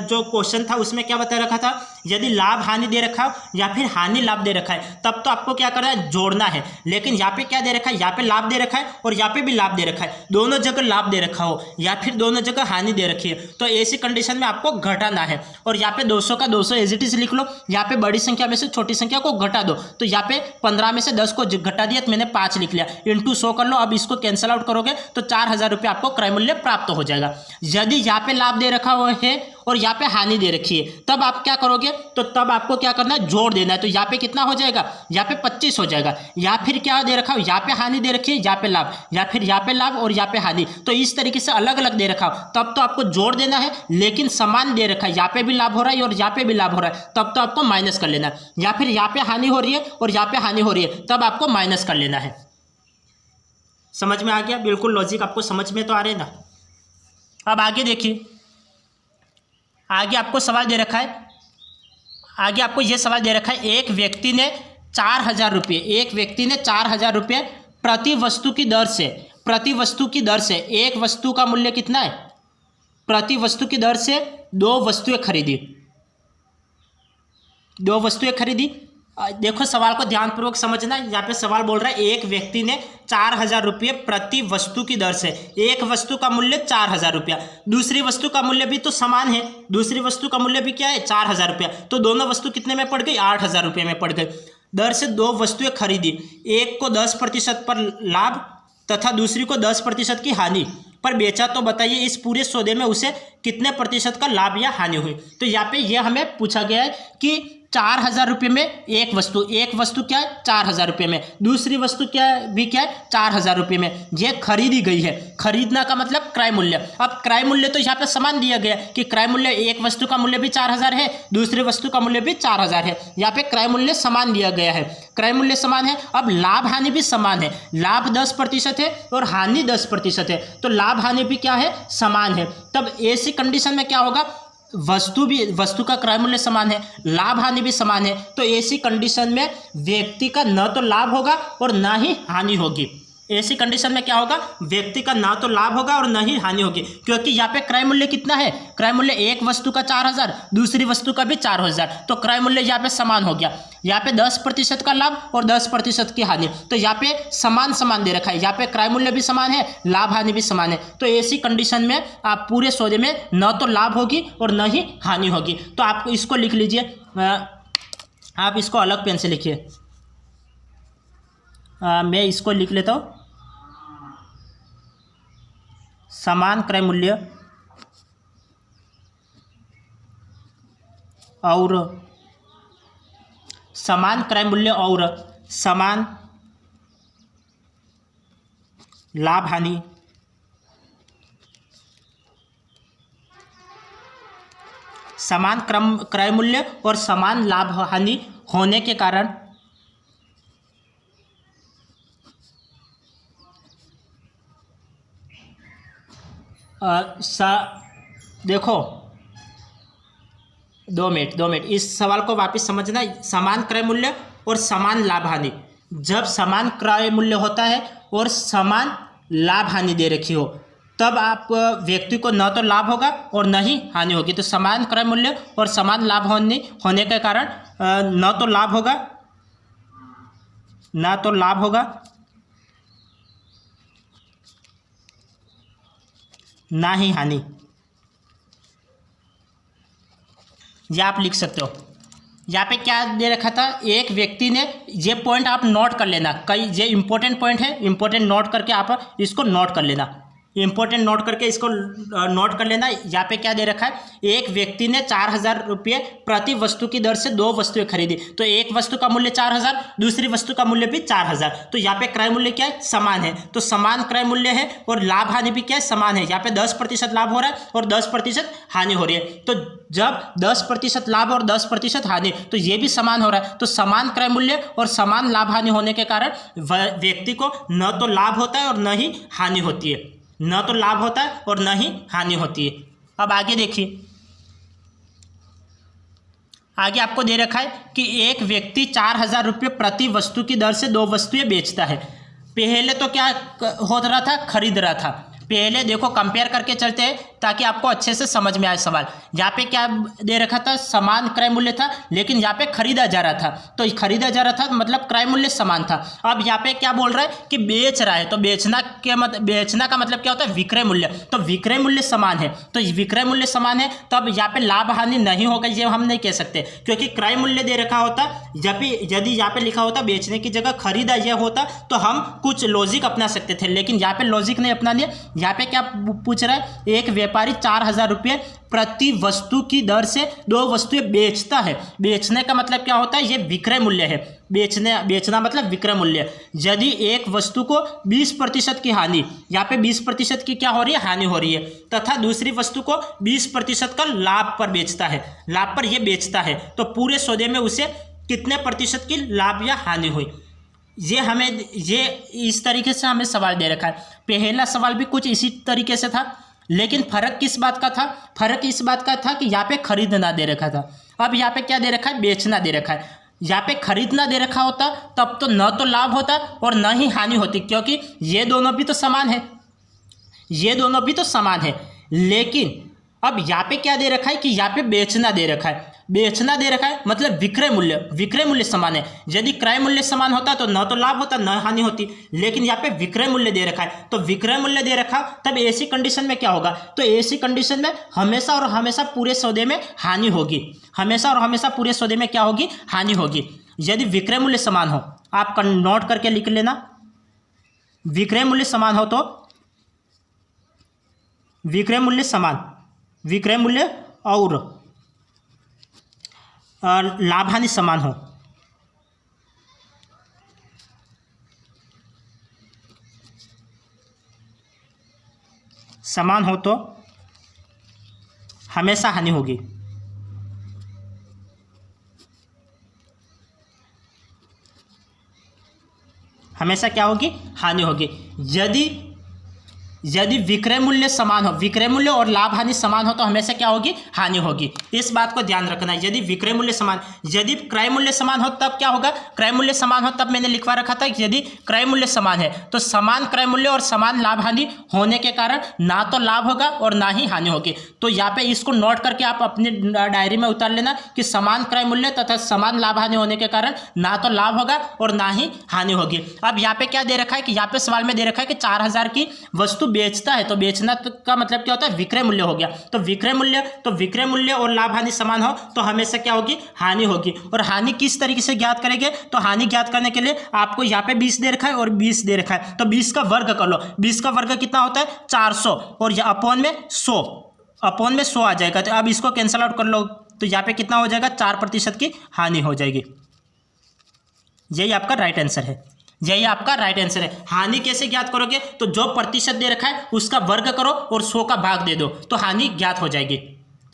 जो क्वेश्चन था उसमें क्या बता रखा था? यदि लाभ हानि दे रखा हो या फिर हानि लाभ दे रखा है तब तो आपको क्या करना है? जोड़ना है। लेकिन यहाँ पे क्या दे रखा है? यहाँ पे लाभ दे रखा है और यहाँ पे भी लाभ दे रखा है, दोनों जगह लाभ दे रखा हो या फिर दोनों जगह हानि दे रखी है, तो ऐसी कंडीशन में आपको घटाना है। और यहाँ पे 200 का 200 एज इट इज लिख लो, यहाँ पे बड़ी संख्या में से छोटी संख्या को घटा दो। तो यहाँ पे 15 में से 10 को घटा दिया तो मैंने 5 लिख लिया, इंटू 100 कर लो। अब इसको कैंसिल आउट करोगे तो 4000 रुपये आपको क्रय मूल्य प्राप्त हो जाएगा। यदि यहाँ पे लाभ दे रखा हुआ है और यहाँ पे हानि दे रखी है, तब आप क्या करोगे, तो तब आपको क्या करना है, जोड़ देना है। तो यहाँ पे कितना हो जाएगा, यहाँ पे 25 हो जाएगा। या फिर क्या दे रखा हो, यहाँ पे हानि दे रखी है, यहाँ पे लाभ, या फिर यहाँ पे लाभ और यहाँ पे हानि। तो इस तरीके से अलग अलग दे रखा हो तब तो आपको जोड़ देना है, लेकिन समान दे रखा है, यहाँ पे भी लाभ हो रहा है और यहाँ पे भी लाभ हो रहा है, तब तो आपको माइनस कर लेना है। या फिर यहाँ पे हानि हो रही है और यहाँ पे हानि हो रही है, तब आपको माइनस कर लेना है। समझ में आ गया? बिल्कुल लॉजिक आपको समझ में तो आ रहे ना। अब आगे देखिए, आगे आपको सवाल दे रखा है, आगे आपको यह सवाल दे रखा है, एक व्यक्ति ने 4,000 रुपये, एक व्यक्ति ने 4,000 रुपये प्रति वस्तु की दर से, प्रति वस्तु की दर से, एक वस्तु का मूल्य कितना है, प्रति वस्तु की दर से 2 वस्तुएं खरीदी, 2 वस्तुएं खरीदी। देखो सवाल को ध्यानपूर्वक समझना। यहाँ पे सवाल बोल रहा है एक व्यक्ति ने 4,000 रुपये प्रति वस्तु की दर से, एक वस्तु का मूल्य 4,000 रुपया, दूसरी वस्तु का मूल्य भी तो समान है, दूसरी वस्तु का मूल्य भी क्या है, 4,000 रुपया, तो दोनों वस्तु कितने में पड़ गई, 8,000 रुपये में पड़ गई। दर से 2 वस्तुएं खरीदी, एक को 10% पर लाभ तथा दूसरी को 10% की हानि पर बेचा, तो बताइए इस पूरे सौदे में उसे कितने प्रतिशत का लाभ या हानि हुई। तो यहाँ पे ये हमें पूछा गया है कि 4,000 रुपये में एक वस्तु क्या है 4,000 रुपये में, दूसरी वस्तु क्या है भी क्या है 4,000 रुपये में, ये खरीदी गई है। खरीदना का मतलब क्रय मूल्य। अब क्रय मूल्य तो यहाँ पे समान दिया गया कि क्रय मूल्य, एक वस्तु का मूल्य भी 4,000 है, दूसरी वस्तु का मूल्य भी 4,000 है, यहाँ पे क्रय मूल्य समान दिया गया है, क्रय मूल्य समान है। अब लाभ हानि भी समान है, लाभ 10% है और हानि 10% है, तो लाभ हानि भी क्या है, समान है। तब ऐसी कंडीशन में क्या होगा, वस्तु का क्रय मूल्य समान है, लाभ हानि भी समान है, तो ऐसी कंडीशन में व्यक्ति का न तो लाभ होगा और ना ही हानि होगी। ऐसी कंडीशन में क्या होगा, व्यक्ति का ना तो लाभ होगा और ना ही हानि होगी, क्योंकि यहाँ पे क्रय मूल्य कितना है, क्रय मूल्य एक वस्तु का 4,000, दूसरी वस्तु का भी 4,000, तो क्रय मूल्य यहाँ पे समान हो गया। यहाँ पे 10% का लाभ और 10% की हानि, तो यहाँ पे समान समान दे रखा है, यहाँ पे क्रय मूल्य भी समान है, लाभ हानि भी समान है। तो ऐसी कंडीशन में आप पूरे सौदे में न तो लाभ होगी और न ही हानि होगी। तो आप इसको लिख लीजिए, आप इसको अलग पेन से लिखिए, मैं इसको लिख लेता हूँ, समान क्रय मूल्य और समान क्रय मूल्य और समान लाभ हानि समान क्रय मूल्य और समान लाभ हानि होने के कारण देखो 2 मिनट इस सवाल को वापस समझना। समान क्रय मूल्य और समान लाभ हानि, जब समान क्रय मूल्य होता है और समान लाभ हानि दे रखी हो, तब आप व्यक्ति को न तो लाभ होगा और न ही हानि होगी। तो समान क्रय मूल्य और समान लाभ हानि होने के कारण न तो लाभ होगा ना ही हानि, या आप लिख सकते हो। यहाँ पे क्या दे रखा था, एक व्यक्ति ने, ये पॉइंट आप नोट कर लेना, कई ये इंपॉर्टेंट पॉइंट है, इंपॉर्टेंट नोट करके आप इसको नोट कर लेना, इंपॉर्टेंट नोट करके इसको नोट कर लेना। यहाँ पे क्या दे रखा है, एक व्यक्ति ने 4,000 रुपये प्रति वस्तु की दर से 2 वस्तुएं खरीदी, तो एक वस्तु का मूल्य 4,000, दूसरी वस्तु का मूल्य भी 4,000, तो यहाँ पे क्रय मूल्य क्या है, समान है, तो समान क्रय मूल्य है और लाभ हानि भी क्या है, समान है। यहाँ पे 10% लाभ हो रहा है और 10% हानि हो रही है, तो जब 10% लाभ और 10% हानि, तो ये भी समान हो रहा है, तो समान क्रय मूल्य और समान लाभ हानि होने के कारण व्यक्ति को न तो लाभ होता है और न ही हानि होती है, न तो लाभ होता है और न ही हानि होती है। अब आगे देखिए, आगे आपको दे रखा है कि एक व्यक्ति 4,000 रुपये प्रति वस्तु की दर से 2 वस्तुएं बेचता है। पहले तो क्या हो रहा था, खरीद रहा था। पहले देखो कंपेयर करके चलते हैं ताकि आपको अच्छे से समझ में आए सवाल। यहाँ पे क्या दे रखा था, समान क्रय मूल्य था, लेकिन यहाँ पे खरीदा जा रहा था, तो खरीदा जा रहा था मतलब क्रय मूल्य समान था। अब यहाँ पे क्या बोल रहा है कि बेच रहा है, तो बेचना का मतलब क्या होता है, विक्रय मूल्य, तो विक्रय मूल्य समान है, तो विक्रय मूल्य समान है, तब यहाँ पे लाभ हानि नहीं होगा, ये हम नहीं कह सकते, क्योंकि क्रय मूल्य दे रखा होता, यदि यहाँ पे लिखा होता बेचने की जगह खरीदा यह होता, तो हम कुछ लॉजिक अपना सकते थे, लेकिन यहाँ पे लॉजिक नहीं अपना लिया। यहाँ पे क्या पूछ रहा है, एक व्यापारी 4,000 रुपये प्रति वस्तु की दर से दो वस्तुएं बेचता है। बेचने का मतलब क्या होता है, ये विक्रय मूल्य है। बेचना मतलब विक्रय मूल्य। यदि एक वस्तु को 20% की हानि, यहाँ पे 20% की क्या हो रही है, हानि हो रही है, तथा दूसरी वस्तु को 20% का लाभ पर बेचता है, लाभ पर ये बेचता है, तो पूरे सौदे में उसे कितने प्रतिशत की लाभ या हानि हुई। ये इस तरीके से हमें सवाल दे रखा है। पहला सवाल भी कुछ इसी तरीके से था, लेकिन फर्क किस बात का था, फर्क इस बात का था कि यहाँ पे खरीदना दे रखा था, अब यहाँ पे क्या दे रखा है, बेचना दे रखा है। यहाँ पे खरीदना दे रखा होता तब तो न तो लाभ होता और न ही हानि होती, क्योंकि ये दोनों भी तो समान है, ये दोनों भी तो समान है। लेकिन अब यहाँ पे क्या दे रखा है कि यहाँ पे बेचना दे रखा है, बेचना दे रखा है मतलब विक्रय मूल्य समान है। यदि क्रय मूल्य समान होता तो न तो लाभ होता न हानि होती, लेकिन यहाँ पे विक्रय मूल्य दे रखा है, तो विक्रय मूल्य दे रखा, तब ऐसी कंडीशन में क्या होगा, तो ऐसी कंडीशन में हमेशा और हमेशा पूरे सौदे में हानि होगी, हमेशा और हमेशा पूरे सौदे में क्या होगी, हानि होगी। यदि विक्रय मूल्य समान हो, आप नोट करके लिख लेना, विक्रय मूल्य समान हो तो विक्रय मूल्य समान, विक्रय मूल्य और लाभ हानि समान हो, समान हो तो हमेशा हानि होगी। हमेशा क्या होगी, हानि होगी। यदि विक्रय मूल्य समान हो, विक्रय मूल्य और लाभ हानि समान हो तो हमेशा क्या होगी, हानि होगी। इस बात को ध्यान रखना है। यदि विक्रय मूल्य समान, यदि क्रय मूल्य समान हो तब क्या होगा, क्रय मूल्य समान हो तब मैंने लिखवा रखा था कि यदि क्रय मूल्य समान है तो समान क्रय मूल्य और समान लाभ हानि होने के कारण ना तो लाभ होगा और ना ही हानि होगी। तो यहाँ पे इसको नोट करके आप अपनी डायरी में उतार लेना कि समान क्रय मूल्य तथा समान लाभ हानि होने के कारण ना तो लाभ होगा और ना ही हानि होगी। अब यहाँ पे क्या दे रखा है कि यहाँ पे सवाल में दे रखा है कि 4,000 की वस्तु बेचता है, तो बेचना का मतलब क्या होता है, विक्रय मूल्य हो गया। तो विक्रय मूल्य और लाभ हानि समान हो तो हमेशा क्या होगी, हानि होगी। और हानि किस तरीके से ज्ञात करेंगे, तो हानि ज्ञात करने के लिए आपको यहाँ पे 20 दे रखा है और 20 दे रखा है, तो 20 का वर्ग कर लो। 20 का वर्ग कितना होता है, 400, और अपॉन में 100 आ जाएगा। तो अब इसको कैंसिल आउट कर लो, तो यहाँ पे कितना हो जाएगा, 4% की हानि हो जाएगी। यही आपका राइट आंसर है, यही आपका राइट आंसर है। हानि कैसे ज्ञात करोगे, तो जो प्रतिशत दे रखा है उसका वर्ग करो और 100 का भाग दे दो तो हानि ज्ञात हो जाएगी।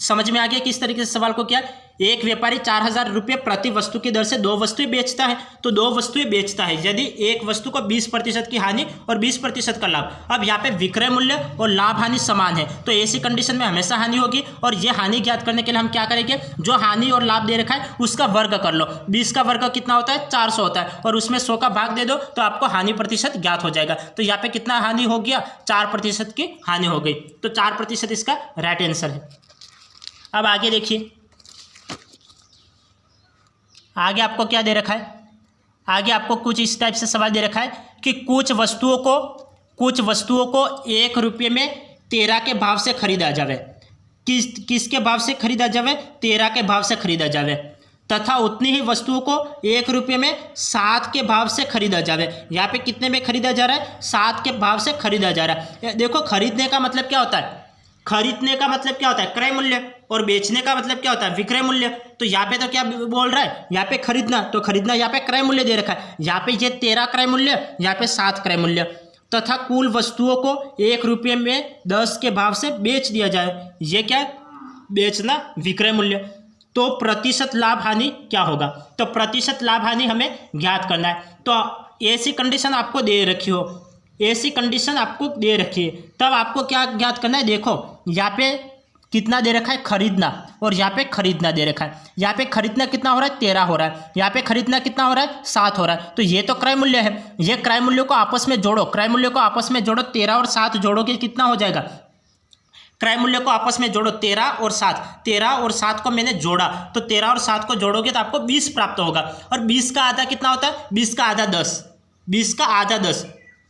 समझ में आ गया किस तरीके से सवाल को किया। एक व्यापारी 4,000 रुपये प्रति वस्तु की दर से दो वस्तुएं बेचता है, तो दो वस्तुएं बेचता है यदि एक वस्तु को 20% की हानि और 20% का लाभ। अब यहाँ पे विक्रय मूल्य और लाभ हानि समान है, तो ऐसी कंडीशन में हमेशा हानि होगी। और ये हानि ज्ञात करने के लिए हम क्या करेंगे, जो हानि और लाभ दे रखा है उसका वर्ग कर लो। 20 का वर्ग कितना होता है, 400 होता है, और उसमें 100 का भाग दे दो तो आपको हानि प्रतिशत ज्ञात हो जाएगा। तो यहाँ पे कितना हानि हो गया, 4% की हानि हो गई। तो 4% इसका राइट आंसर है। अब आगे देखिए, आगे आपको क्या दे रखा है, आगे आपको कुछ इस टाइप से सवाल दे रखा है कि कुछ वस्तुओं को 1 रुपये में 13 के भाव से खरीदा जावे। किसके भाव से खरीदा जावे, 13 के भाव से खरीदा जावे, तथा उतनी ही वस्तुओं को 1 रुपये में 7 के भाव से खरीदा जावे। यहाँ पे कितने में खरीदा जा रहा है, 7 के भाव से खरीदा जा रहा है। देखो, खरीदने का मतलब क्या होता है, खरीदने का मतलब क्या होता है, क्रय मूल्य, और बेचने का मतलब क्या होता है, विक्रय मूल्य। तो यहाँ पे तो क्या बोल रहा है, यहाँ पे खरीदना, तो खरीदना यहाँ पे क्रय मूल्य दे रखा है। यहाँ पे ये 13 क्रय मूल्य, यहाँ पे 7 क्रय मूल्य, तथा कुल वस्तुओं को 1 रुपये में 10 के भाव से बेच दिया जाए। ये क्या, बेचना, विक्रय मूल्य। तो प्रतिशत लाभ हानि क्या होगा, तो प्रतिशत लाभ हानि हमें ज्ञात करना है। तो ऐसी कंडीशन आपको दे रखी हो, ऐसी कंडीशन आपको दे रखी है, तब आपको क्या ज्ञात करना है। देखो, यहाँ पे कितना दे रखा है, खरीदना, और यहाँ पे खरीदना दे रखा है। यहाँ पे खरीदना कितना हो रहा है, 13 हो रहा है, यहाँ पे खरीदना कितना हो रहा है, 7 हो रहा है। तो ये तो क्रय मूल्य है, ये क्रय मूल्य को आपस में जोड़ो, क्रय मूल्य को आपस में जोड़ो, 13 और 7 जोड़ोगे कितना हो जाएगा, क्रय मूल्य को आपस में जोड़ो, 13 और 7, 13 और 7 को मैंने जोड़ा, तो 13 और 7 को जोड़ोगे तो आपको 20 प्राप्त होगा। और 20 का आधा कितना होता है, 20 का आधा 10, 20 का आधा 10।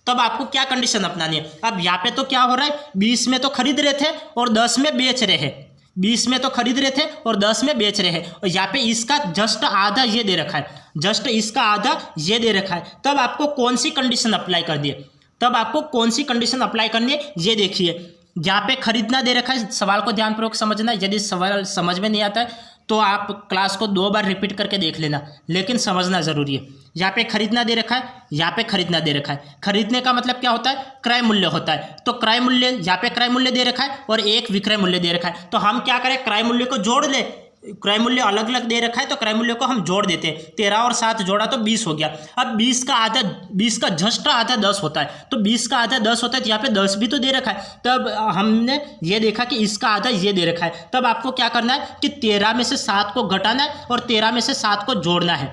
तब आपको क्या कंडीशन अपनानी है। अब यहाँ पे तो क्या हो रहा है, 20 में तो खरीद रहे थे और 10 में बेच रहे हैं, 20 में तो खरीद रहे थे और 10 में बेच रहे हैं, और यहाँ पे इसका जस्ट आधा ये दे रखा है, जस्ट इसका आधा ये दे रखा है। तब आपको कौन सी कंडीशन अप्लाई कर दी है, तब आपको कौन सी कंडीशन अप्लाई करनी है, ये देखिए। यहाँ पे खरीदना दे रखा है, सवाल को ध्यानपूर्वक समझना। यदि सवाल समझ में नहीं आता है तो आप क्लास को 2 बार रिपीट करके देख लेना, लेकिन समझना ज़रूरी है। यहाँ पे खरीदना दे रखा है, यहाँ पे खरीदना दे रखा है। खरीदने का मतलब क्या होता है? क्रय मूल्य होता है। तो क्रय मूल्य, यहाँ पे क्रय मूल्य दे रखा है और एक विक्रय मूल्य दे रखा है। तो हम क्या करें, क्रय मूल्य को जोड़ ले। क्रय मूल्य अलग अलग दे रखा है तो क्रय मूल्य को हम जोड़ देते हैं। 13 और 7 जोड़ा तो 20 हो गया। अब 20 का आधा, 20 का जस्ट आधा 10 होता है, तो 20 का आधा 10 होता है, तो यहाँ पे 10 भी तो दे रखा है। तब हमने ये देखा कि इसका आधा ये दे रखा है। तब आपको क्या करना है कि 13 में से 7 को घटाना है और 13 में से 7 को जोड़ना है।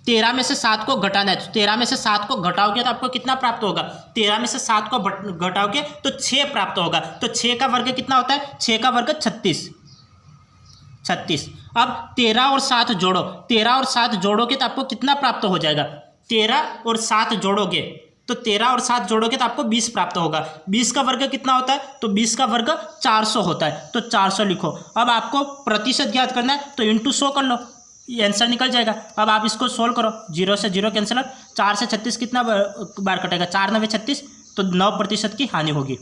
13 में से 7 को घटाना है, तो 13 में से 7 को घटाओगे तो आपको कितना प्राप्त होगा? 13 में से 7 को घटाओगे तो 6 प्राप्त होगा। तो 6 का वर्ग कितना होता है? 6 का वर्ग 36। अब 13 और 7 जोड़ो, 13 और 7 जोड़ोगे तो आपको कितना प्राप्त हो जाएगा? 13 और 7 जोड़ोगे तो 13 और 7 जोड़ोगे तो आपको 20 प्राप्त होगा। 20 का वर्ग कितना होता है? तो 20 का वर्ग 400 होता है, तो 400 लिखो। अब आपको प्रतिशत ज्ञात करना है तो इंटू 100 कर लो, ये आंसर निकल जाएगा। अब आप इसको सोल्व करो, 0 से 0 कैंसिल, 4 से 36 कितना बार कटेगा? 4 9 36, तो 9% की हानि होगी।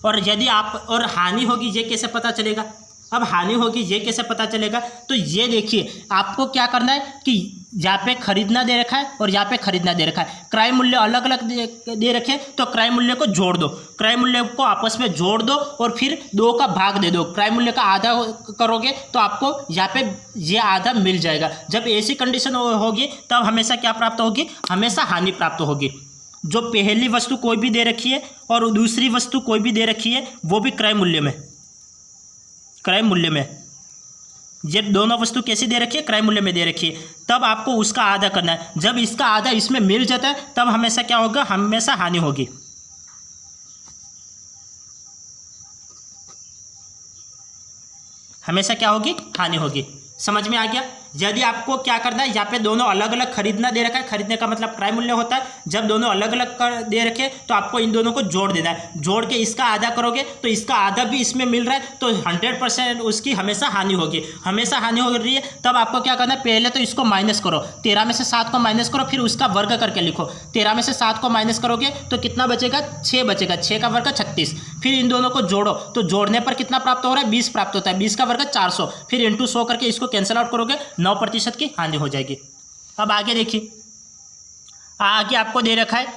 और यदि आप, और हानि होगी ये कैसे पता चलेगा? अब हानि होगी ये कैसे पता चलेगा? तो ये देखिए, आपको क्या करना है कि यहाँ पे खरीदना दे रखा है और यहाँ पे खरीदना दे रखा है। क्रय मूल्य अलग अलग दे रखे, तो क्रय मूल्य को जोड़ दो, क्रय मूल्य को आपस में जोड़ दो और फिर 2 का भाग दे दो। क्रय मूल्य का आधा करोगे तो आपको यहाँ पे ये आधा मिल जाएगा। जब ऐसी कंडीशन होगी तब हमेशा क्या प्राप्त होगी? हमेशा हानि प्राप्त होगी। जो पहली वस्तु कोई भी दे रखी है और दूसरी वस्तु कोई भी दे रखी है, वो भी क्रय मूल्य में, क्रय मूल्य में, ये दोनों वस्तु कैसी दे रखी है? क्रय मूल्य में दे रखी है। तब आपको उसका आधा करना है। जब इसका आधा इसमें मिल जाता है तब हमेशा क्या होगा? हमेशा हानि होगी। हमेशा क्या होगी? हानि होगी। समझ में आ गया? यदि आपको क्या करना है, यहाँ पे दोनों अलग अलग खरीदना दे रखा है, खरीदने का मतलब क्रय मूल्य होता है। जब दोनों अलग अलग कर दे रखे तो आपको इन दोनों को जोड़ देना है। जोड़ के इसका आधा करोगे तो इसका आधा भी इसमें मिल रहा है, तो 100% उसकी हमेशा हानि होगी। हमेशा हानि हो रही है, तब आपको क्या करना है? पहले तो इसको माइनस करो, 13 में से 7 को माइनस करो, फिर उसका वर्ग करके लिखो। 13 में से 7 को माइनस करोगे तो कितना बचेगा? 6 बचेगा। 6 का वर्ग 36। फिर इन दोनों को जोड़ो, तो जोड़ने पर कितना प्राप्त हो रहा है? 20 प्राप्त होता है। 20 का वर्ग 400, फिर इंटू 100 करके इसको कैंसिल आउट करोगे, 9% की हानि हो जाएगी। अब आगे देखिए, आगे आपको दे रखा है,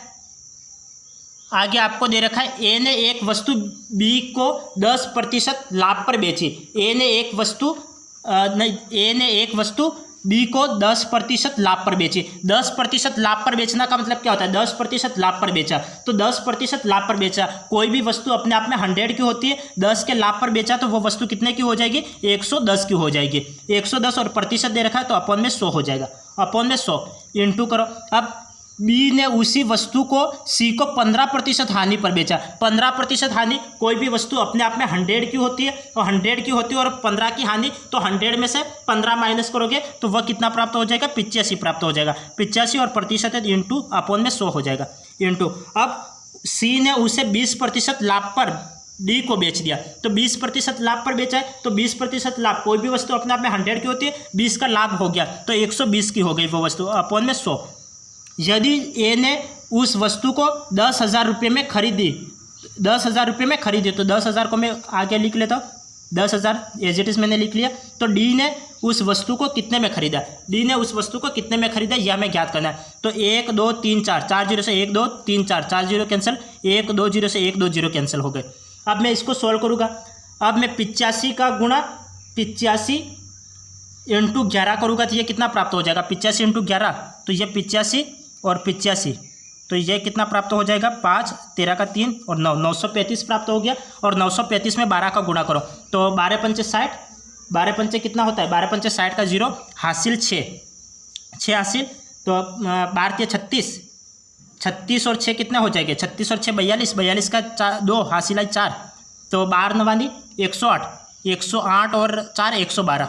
आगे आपको दे रखा है ए ने एक वस्तु बी को 10% लाभ पर बेची। ए ने एक वस्तु बी को 10% लाभ पर बेची। 10% लाभ पर बेचना का मतलब क्या होता है? 10% लाभ पर बेचा, तो 10% लाभ पर बेचा। कोई भी वस्तु अपने आप में 100 की होती है, 10 के लाभ पर बेचा तो वो वस्तु कितने की हो जाएगी? 110 की हो जाएगी। 110 और प्रतिशत दे रखा है तो अपॉन में 100 हो जाएगा। अपॉन में 100 इंटू करो। अब बी ने उसी वस्तु को सी को 15% हानि पर बेचा। 15% हानि, कोई भी वस्तु अपने आप में 100 की होती है और 100 की होती है और 15 की हानि, तो 100 में से 15 माइनस करोगे तो वह कितना प्राप्त हो जाएगा? 85 प्राप्त हो जाएगा। 85 और प्रतिशत इंटू अपॉन में 100 हो जाएगा। इंटू, अब सी ने उसे 20% लाभ पर डी को बेच दिया, तो 20% लाभ पर बेचा है, तो 20% लाभ, कोई भी वस्तु अपने आप में 100 की होती है, 20 का लाभ हो गया तो 120 की हो गई वो वस्तु, अपॉन में 100। यदि ए ने उस वस्तु को 10,000 रुपये में खरीदी, 10,000 रुपये में खरीदी, तो 10,000 को मैं आगे लिख लेता हूँ, 10,000 एज इट इज़ मैंने लिख लिया। तो डी ने उस वस्तु को कितने में खरीदा? डी ने उस वस्तु को कितने में खरीदा यह हमें ज्ञात करना है। तो 1 2 3 4, 4 0 से 1 2 3 4, 4 0 कैंसिल, 1 2 0 से 1 2 0 कैंसिल हो गए। अब मैं इसको सॉल्व करूँगा। अब मैं 85 का गुणा 85 इंटू 11 करूँगा तो ये कितना प्राप्त हो जाएगा? 85 इंटू 11, तो ये 85 और 85, तो ये कितना प्राप्त हो जाएगा? 5 13 का 3 और 9, 935 प्राप्त हो गया। और 935 में 12 का गुणा करो तो 12 पंचे 60, 12 पंचे कितना होता है? 12 पंचे 60 का 0 हासिल 6 हासिल, तो 12 के 36, 36 और 6 कितने हो जाएंगे? 36 और 6 42, 42 का 2 हासिल है 4, तो 12 9 108, 108 और 4 112,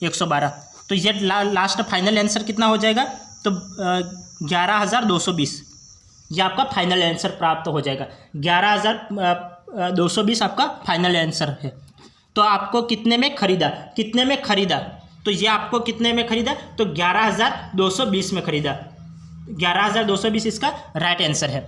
112। तो ये लास्ट फाइनल आंसर कितना हो जाएगा? तो 11,220, ये आपका फाइनल आंसर प्राप्त हो जाएगा। 11,220 आपका फाइनल आंसर है। तो आपको कितने में खरीदा? कितने में खरीदा? तो ये आपको कितने में खरीदा? तो 11,220 में खरीदा। 11,220 इसका राइट आंसर है।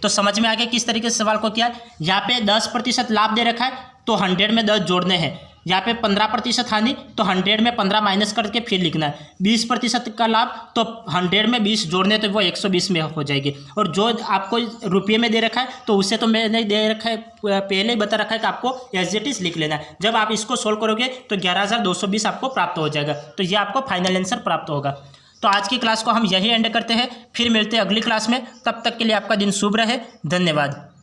तो समझ में आ गया किस तरीके से सवाल को किया। यहाँ पे 10% लाभ दे रखा है तो 100 में 10 जोड़ने हैं। यहाँ पे 15% हानि तो 100 में 15 माइनस करके फिर लिखना है। 20% का लाभ तो 100 में 20 जोड़ने तो वो 120 में हो जाएगी। और जो आपको रुपये में दे रखा है तो उसे तो मैंने दे रखा है, पहले ही बता रखा है कि आपको एज इट इज लिख लेना है। जब आप इसको सोल्व करोगे तो 11,220 आपको प्राप्त हो जाएगा। तो ये आपको फाइनल आंसर प्राप्त होगा। तो आज की क्लास को हम यही एंड करते हैं, फिर मिलते हैं अगली क्लास में। तब तक के लिए आपका दिन शुभ रहे। धन्यवाद।